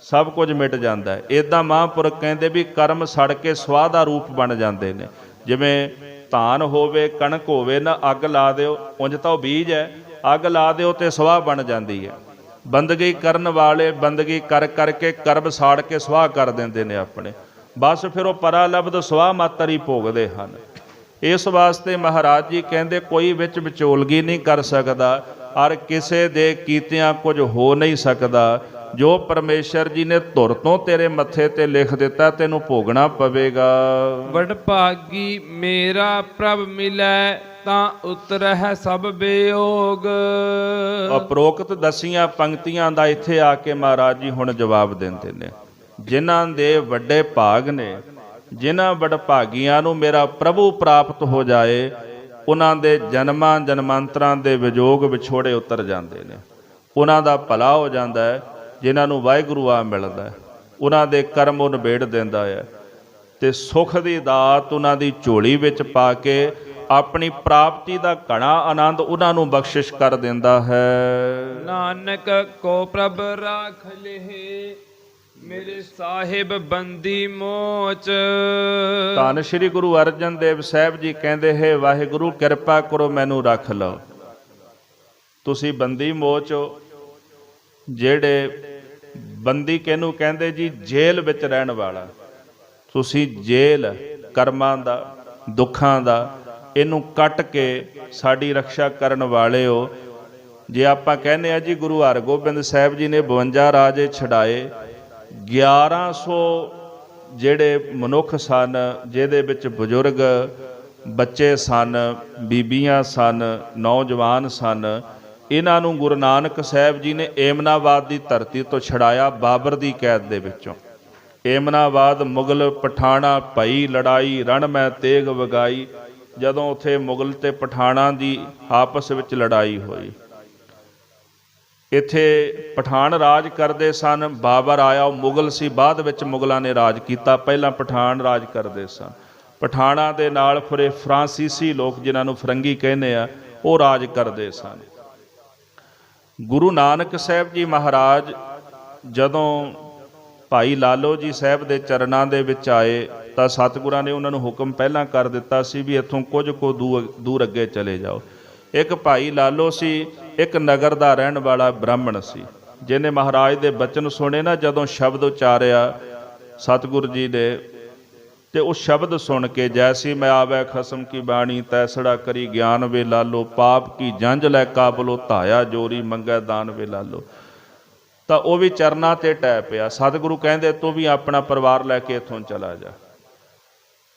ਸਭ ਕੁਝ ਮਿਟ ਜਾਂਦਾ ਹੈ। ਇੱਦਾਂ ਮਹਾਂਪੁਰਖ ਕਹਿੰਦੇ ਵੀ ਕਰਮ ਸੜ ਕੇ ਸਵਾਹ ਦਾ ਰੂਪ ਬਣ ਜਾਂਦੇ ਨੇ। ਜਿਵੇਂ ਧਾਨ ਹੋਵੇ, ਕਣਕ ਹੋਵੇ ਨਾ, ਅੱਗ ਲਾ ਦਿਓ, ਉਂਝ ਤਾਂ ਉਹ ਬੀਜ ਹੈ, ਅੱਗ ਲਾ ਦਿਓ ਤੇ ਸਵਾਹ ਬਣ ਜਾਂਦੀ ਹੈ। ਬੰਦਗੀ ਕਰਨ ਵਾਲੇ ਬੰਦਗੀ ਕਰ ਕਰਕੇ ਕਰਬ ਸਾੜ ਕੇ ਸਵਾਹ ਕਰ ਦਿੰਦੇ ਨੇ ਆਪਣੇ, ਬਸ ਫਿਰ ਉਹ ਪਰਾ ਲਬਦ ਸਵਾਹ ਮਾਤਰ ਹੀ ਭੋਗਦੇ ਹਨ। ਇਸ ਵਾਸਤੇ ਮਹਾਰਾਜ ਜੀ ਕਹਿੰਦੇ ਕੋਈ ਵਿੱਚ ਵਿਚੋਲਗੀ ਨਹੀਂ ਕਰ ਸਕਦਾ, ਔਰ ਕਿਸੇ ਦੇ ਕੀਤਿਆਂ ਕੁਝ ਹੋ ਨਹੀਂ ਸਕਦਾ। ਜੋ ਪਰਮੇਸ਼ਰ ਜੀ ਨੇ ਧੁਰ ਤੋਂ ਤੇਰੇ ਮੱਥੇ ਤੇ ਲਿਖ ਦਿੱਤਾ ਤੈਨੂੰ ਭੋਗਣਾ ਪਵੇਗਾ। ਵਡਭਾਗੀ ਮੇਰਾ ਪ੍ਰਭ ਮਿਲੈ ਤਾਂ ਉਤਰਹਿ ਸਭ ਬਿਯੋਗ। ਉਪਰੋਕਤ ਦਸੀਆਂ ਪੰਕਤੀਆਂ ਦਾ ਇੱਥੇ ਆ ਕੇ ਮਹਾਰਾਜ ਜੀ ਹੁਣ ਜਵਾਬ ਦਿੰਦੇ ਨੇ। ਜਿਨ੍ਹਾਂ ਦੇ ਵੱਡੇ ਭਾਗ ਨੇ, ਜਿਨ੍ਹਾਂ ਵਡਭਾਗੀਆਂ ਨੂੰ ਮੇਰਾ ਪ੍ਰਭੂ ਪ੍ਰਾਪਤ ਹੋ ਜਾਏ, ਉਹਨਾਂ ਦੇ ਜਨਮਾਂ ਜਨਮਾਂਤਰਾਂ ਦੇ ਵਿਜੋਗ ਵਿਛੋੜੇ ਉਤਰ ਜਾਂਦੇ ਨੇ, ਉਹਨਾਂ ਦਾ ਭਲਾ ਹੋ ਜਾਂਦਾ ਹੈ। ਜਿਨ੍ਹਾਂ ਨੂੰ ਵਾਹਿਗੁਰੂ ਆ ਮਿਲਦਾ, ਉਹਨਾਂ ਦੇ ਕਰਮ ਉਹ ਨਿਬੇੜ ਦਿੰਦਾ ਹੈ ਤੇ ਸੁਖ ਦੀ ਦਾਤ ਉਹਨਾਂ ਦੀ ਝੋਲੀ ਵਿੱਚ ਪਾ ਕੇ ਆਪਣੀ ਪ੍ਰਾਪਤੀ ਦਾ ਘਣਾ ਆਨੰਦ ਉਹਨਾਂ ਨੂੰ ਬਖਸ਼ਿਸ਼ ਕਰ ਦਿੰਦਾ ਹੈ। ਨਾਨਕ ਕੋ ਪ੍ਰਭ ਰਾਖ ਲਹਿ ਮੇਰੇ ਸਾਹਿਬ ਬੰਦੀ ਮੋਚ। ਧੰਨ ਸ਼੍ਰੀ ਗੁਰੂ ਅਰਜਨ ਦੇਵ ਸਾਹਿਬ ਜੀ ਕਹਿੰਦੇ ਹੈ, ਵਾਹਿਗੁਰੂ ਕਿਰਪਾ ਕਰੋ ਮੈਨੂੰ ਰੱਖ ਲਓ। ਤੁਸੀਂ ਬੰਦੀ ਮੋਚ ਹੋ। ਜਿਹੜੇ ਬੰਦੀ ਕਿਹਨੂੰ ਕਹਿੰਦੇ ਜੀ? ਜੇਲ੍ਹ ਵਿੱਚ ਰਹਿਣ ਵਾਲਾ। ਤੁਸੀਂ ਜੇਲ੍ਹ ਕਰਮਾਂ ਦਾ, ਦੁੱਖਾਂ ਦਾ, ਇਹਨੂੰ ਕੱਟ ਕੇ ਸਾਡੀ ਰੱਖਿਆ ਕਰਨ ਵਾਲੇ ਹੋ। ਜੇ ਆਪਾਂ ਕਹਿੰਦੇ ਆ ਜੀ ਗੁਰੂ ਹਰਗੋਬਿੰਦ ਸਾਹਿਬ ਜੀ ਨੇ 52 ਰਾਜੇ ਛਡਾਏ, 1100 ਜਿਹੜੇ ਮਨੁੱਖ ਸਨ, ਜਿਹਦੇ ਵਿੱਚ ਬਜ਼ੁਰਗ ਬੱਚੇ ਸਨ, ਬੀਬੀਆਂ ਸਨ, ਨੌਜਵਾਨ ਸਨ, ਇਹਨਾਂ ਨੂੰ ਗੁਰੂ ਨਾਨਕ ਸਾਹਿਬ ਜੀ ਨੇ ਏਮਨਾਬਾਦ ਦੀ ਧਰਤੀ ਤੋਂ ਛਡਾਇਆ ਬਾਬਰ ਦੀ ਕੈਦ ਦੇ ਵਿੱਚੋਂ। ਏਮਨਾਬਾਦ ਮੁਗਲ ਪਠਾਣਾ ਭਈ ਲੜਾਈ, ਰਣ ਮੈਂ ਤੇਗ ਵਗਾਈ। ਜਦੋਂ ਉੱਥੇ ਮੁਗਲ ਤੇ ਪਠਾਣਾ ਦੀ ਆਪਸ ਵਿੱਚ ਲੜਾਈ ਹੋਈ, ਇੱਥੇ ਪਠਾਨ ਰਾਜ ਕਰਦੇ ਸਨ, ਬਾਬਰ ਆਇਆ, ਉਹ ਮੁਗਲ ਸੀ, ਬਾਅਦ ਵਿੱਚ ਮੁਗਲਾਂ ਨੇ ਰਾਜ ਕੀਤਾ, ਪਹਿਲਾਂ ਪਠਾਨ ਰਾਜ ਕਰਦੇ ਸਨ। ਪਠਾਣਾ ਦੇ ਨਾਲ ਫਿਰ ਫਰਾਂਸੀਸੀ ਲੋਕ, ਜਿਨ੍ਹਾਂ ਨੂੰ ਫਰੰਗੀ ਕਹਿੰਦੇ ਆ, ਉਹ ਰਾਜ ਕਰਦੇ ਸਨ। ਗੁਰੂ ਨਾਨਕ ਸਾਹਿਬ ਜੀ ਮਹਾਰਾਜ ਜਦੋਂ ਭਾਈ ਲਾਲੋ ਜੀ ਸਾਹਿਬ ਦੇ ਚਰਨਾਂ ਦੇ ਵਿੱਚ ਆਏ ਤਾਂ ਸਤਿਗੁਰਾਂ ਨੇ ਉਹਨਾਂ ਨੂੰ ਹੁਕਮ ਪਹਿਲਾਂ ਕਰ ਦਿੱਤਾ ਸੀ ਵੀ ਇੱਥੋਂ ਕੁਝ ਕੁ ਦੂਰ ਅੱਗੇ ਚਲੇ ਜਾਓ। ਇੱਕ ਭਾਈ ਲਾਲੋ ਸੀ, ਇੱਕ ਨਗਰ ਦਾ ਰਹਿਣ ਵਾਲਾ ਬ੍ਰਾਹਮਣ ਸੀ, ਜਿਹਨੇ ਮਹਾਰਾਜ ਦੇ ਬਚਨ ਸੁਣੇ ਨਾ, ਜਦੋਂ ਸ਼ਬਦ ਉਚਾਰਿਆ ਸਤਿਗੁਰ ਜੀ ਨੇ, ਤੇ ਉਹ ਸ਼ਬਦ ਸੁਣ ਕੇ ਜੈਸੀ ਮੈਂ ਆਵੈ ਖਸਮ ਕੀ ਬਾਣੀ ਤੈਸੜਾ ਕਰੀ ਗਿਆਨ ਵੇ ਲਾਲੋ, ਪਾਪ ਕੀ ਜੰਝ ਲੈ ਕਾਬਲੋ ਧਾਇਆ ਜੋਰੀ ਮੰਗੈ ਦਾਨ ਵੇ ਲਾਲੋ। ਤਾਂ ਉਹ ਵੀ ਚਰਨਾਂ ਤੇ ਟਹਿ ਪਿਆ। ਸਤਿਗੁਰੂ ਕਹਿੰਦੇ ਤੂੰ ਵੀ ਆਪਣਾ ਪਰਿਵਾਰ ਲੈ ਕੇ ਇੱਥੋਂ ਚਲਾ ਜਾ।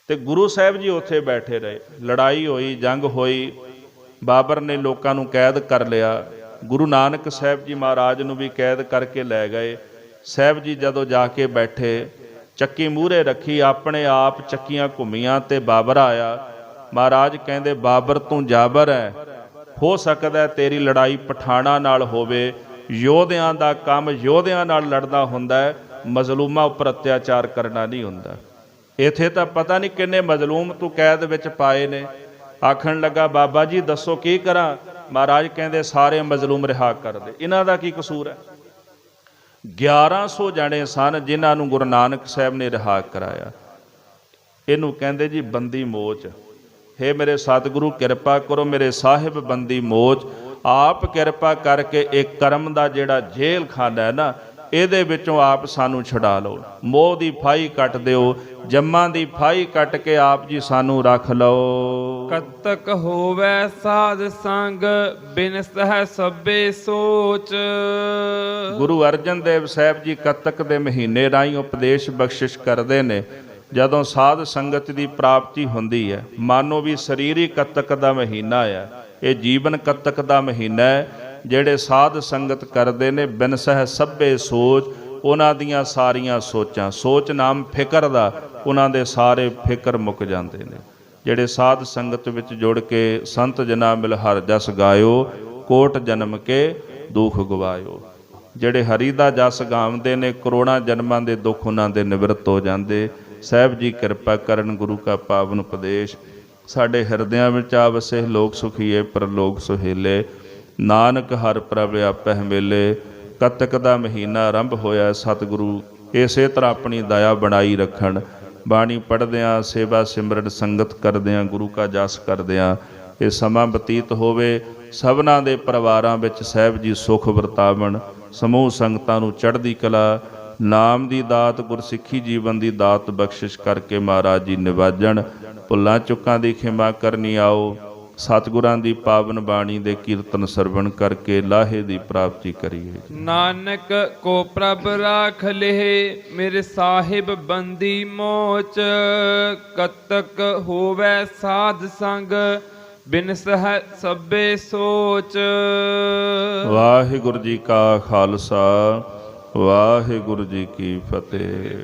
ਤੇ ਗੁਰੂ ਸਾਹਿਬ ਜੀ ਉੱਥੇ ਬੈਠੇ ਰਹੇ। ਲੜਾਈ ਹੋਈ, ਜੰਗ ਹੋਈ, ਬਾਬਰ ਨੇ ਲੋਕਾਂ ਨੂੰ ਕੈਦ ਕਰ ਲਿਆ। ਗੁਰੂ ਨਾਨਕ ਸਾਹਿਬ ਜੀ ਮਹਾਰਾਜ ਨੂੰ ਵੀ ਕੈਦ ਕਰਕੇ ਲੈ ਗਏ। ਸਾਹਿਬ ਜੀ ਜਦੋਂ ਜਾ ਕੇ ਬੈਠੇ, ਚੱਕੀ ਮੂਹਰੇ ਰੱਖੀ, ਆਪਣੇ ਆਪ ਚੱਕੀਆਂ ਘੁੰਮੀਆਂ ਤੇ ਬਾਬਰ ਆਇਆ। ਮਹਾਰਾਜ ਕਹਿੰਦੇ ਬਾਬਰ ਤੂੰ ਜਾਬਰ ਹੈ, ਹੋ ਸਕਦਾ ਤੇਰੀ ਲੜਾਈ ਪਠਾਣਾ ਨਾਲ ਹੋਵੇ। ਯੋਧਿਆਂ ਦਾ ਕੰਮ ਯੋਧਿਆਂ ਨਾਲ ਲੜਨਾ ਹੁੰਦਾ ਹੈ, ਮਜ਼ਲੂਮਾਂ ਉੱਪਰ ਅਤਿਆਚਾਰ ਕਰਨਾ ਨਹੀਂ ਹੁੰਦਾ। ਇੱਥੇ ਤਾਂ ਪਤਾ ਨਹੀਂ ਕਿੰਨੇ ਮਜ਼ਲੂਮ ਤੂੰ ਕੈਦ ਵਿੱਚ ਪਾਏ ਨੇ। ਆਖਣ ਲੱਗਾ ਬਾਬਾ ਜੀ ਦੱਸੋ ਕੀ ਕਰਾਂ? ਮਹਾਰਾਜ ਕਹਿੰਦੇ ਸਾਰੇ ਮਜ਼ਲੂਮ ਰਿਹਾ ਕਰ ਦੇ। ਇਹਨਾਂ ਦਾ ਕੀ ਕਸੂਰ ਹੈ? 1100 ਜਣੇ ਸਨ ਜਿਨ੍ਹਾਂ ਨੂੰ ਗੁਰੂ ਨਾਨਕ ਸਾਹਿਬ ਨੇ ਰਿਹਾ ਕਰਾਇਆ। ਇਹਨੂੰ ਕਹਿੰਦੇ ਜੀ ਬੰਦੀ ਮੋਚ। ਹੇ ਮੇਰੇ ਸਤਿਗੁਰੂ ਕਿਰਪਾ ਕਰੋ, ਮੇਰੇ ਸਾਹਿਬ ਬੰਦੀ ਮੋਚ। ਆਪ ਕਿਰਪਾ ਕਰਕੇ ਇੱਕ ਕਰਮ ਦਾ ਜਿਹੜਾ ਜੇਲ੍ਹ ਖਾਨਾ ਹੈ ਨਾ, ਇਹਦੇ ਵਿੱਚੋਂ ਆਪ ਸਾਨੂੰ ਛੁਡਾ ਲਓ। ਮੋਹ ਦੀ ਫਾਈ ਕੱਟ ਦਿਓ, ਜੰਮਾਂ ਦੀ ਫਾਈ ਕੱਟ ਕੇ ਆਪ ਜੀ ਸਾਨੂੰ ਰੱਖ ਲਓ। ਕਤਕ ਹੋਵੇ ਸਾਧ ਸੰਗ ਬਿਨ ਸਹਿ ਸਭੇ ਸੋਚ। ਗੁਰੂ ਅਰਜਨ ਦੇਵ ਸਾਹਿਬ ਜੀ ਕੱਤਕ ਦੇ ਮਹੀਨੇ ਰਾਹੀਂ ਉਪਦੇਸ਼ ਬਖਸ਼ਿਸ਼ ਕਰਦੇ ਨੇ। ਜਦੋਂ ਸਾਧ ਸੰਗਤ ਦੀ ਪ੍ਰਾਪਤੀ ਹੁੰਦੀ ਹੈ, ਮਾਨੋ ਵੀ ਸਰੀਰੀ ਕੱਤਕ ਦਾ ਮਹੀਨਾ ਹੈ, ਇਹ ਜੀਵਨ ਕੱਤਕ ਦਾ ਮਹੀਨਾ ਹੈ। ਜਿਹੜੇ ਸਾਧ ਸੰਗਤ ਕਰਦੇ ਨੇ ਬਿਨ ਸਹਿ ਸਭੇ ਸੋਚ, ਉਹਨਾਂ ਦੀਆਂ ਸਾਰੀਆਂ ਸੋਚਾਂ, ਸੋਚ ਨਾਮ ਫਿਕਰ ਦਾ, ਉਹਨਾਂ ਦੇ ਸਾਰੇ ਫਿਕਰ ਮੁੱਕ ਜਾਂਦੇ ਨੇ। ਜਿਹੜੇ ਸਾਧ ਸੰਗਤ ਵਿੱਚ ਜੁੜ ਕੇ ਸੰਤ ਜਨਾ ਮਿਲ ਹਰ ਜਸ ਗਾਇਓ, ਕੋਟ ਜਨਮ ਕੇ ਦੁੱਖ ਗਵਾਇਓ। ਜਿਹੜੇ ਹਰੀ ਦਾ ਜਸ ਗਾਉਂਦੇ ਨੇ, ਕਰੋੜਾਂ ਜਨਮਾਂ ਦੇ ਦੁੱਖ ਉਹਨਾਂ ਦੇ ਨਿਵਰਤ ਹੋ ਜਾਂਦੇ। ਸਾਹਿਬ ਜੀ ਕਿਰਪਾ ਕਰਨ, ਗੁਰੂ ਕਾ ਪਾਵਨ ਉਪਦੇਸ਼ ਸਾਡੇ ਹਿਰਦਿਆਂ ਵਿੱਚ ਆਵਸੇ। ਲੋਕ ਸੁਖੀਏ ਪਰਲੋਕ ਸੁਹੇਲੇ, ਨਾਨਕ ਹਰ ਪ੍ਰਭ ਆਪੈ ਮੇਲੇ। ਕੱਤਕ ਦਾ ਮਹੀਨਾ ਆਰੰਭ ਹੋਇਆ। ਸਤਿਗੁਰੂ ਇਸੇ ਤਰ੍ਹਾਂ ਆਪਣੀ ਦਇਆ ਬਣਾਈ ਰੱਖਣ। ਬਾਣੀ ਪੜ੍ਹਦਿਆਂ, ਸੇਵਾ ਸਿਮਰਨ ਸੰਗਤ ਕਰਦਿਆਂ, ਗੁਰੂ ਕਾ ਜਸ ਕਰਦਿਆਂ ਇਹ ਸਮਾਂ ਬਤੀਤ ਹੋਵੇ, ਸਭਨਾਂ ਦੇ ਪਰਿਵਾਰਾਂ ਵਿੱਚ ਸਾਹਿਬ ਜੀ ਸੁਖ ਵਰਤਾਵਣ, ਸਮੂਹ ਸੰਗਤਾਂ ਨੂੰ ਚੜ੍ਹਦੀ ਕਲਾ, ਨਾਮ ਦੀ ਦਾਤ, ਗੁਰਸਿੱਖੀ ਜੀਵਨ ਦੀ ਦਾਤ ਬਖਸ਼ਿਸ਼ ਕਰਕੇ ਮਹਾਰਾਜ ਜੀ ਨਿਵਾਜਣ। ਭੁੱਲਾਂ ਚੁੱਕਾਂ ਦੀ ਖਿਮਾ ਕਰਨੀ ਆਓ, ਸਤਿਗੁਰਾਂ ਦੀ ਪਾਵਨ ਬਾਣੀ ਦੇ ਕੀਰਤਨ ਸਰਵਣ ਕਰਕੇ ਲਾਹੇ ਦੀ ਪ੍ਰਾਪਤੀ ਕਰੀਏ। ਨਾਨਕ ਕੋ ਪ੍ਰਭ ਰਾਖ ਲਿਹੇ, ਮੇਰੇ ਸਾਹਿਬ ਬੰਦੀ ਮੋਚ, ਕਤਕ ਹੋਵੇ ਸਾਧ ਸੰਗ, ਬਿਨਸਹਿ ਸਭੇ ਸੋਚ। ਵਾਹਿਗੁਰੂ ਜੀ ਕਾ ਖਾਲਸਾ, ਵਾਹਿਗੁਰੂ ਜੀ ਕੀ ਫਤਿਹ।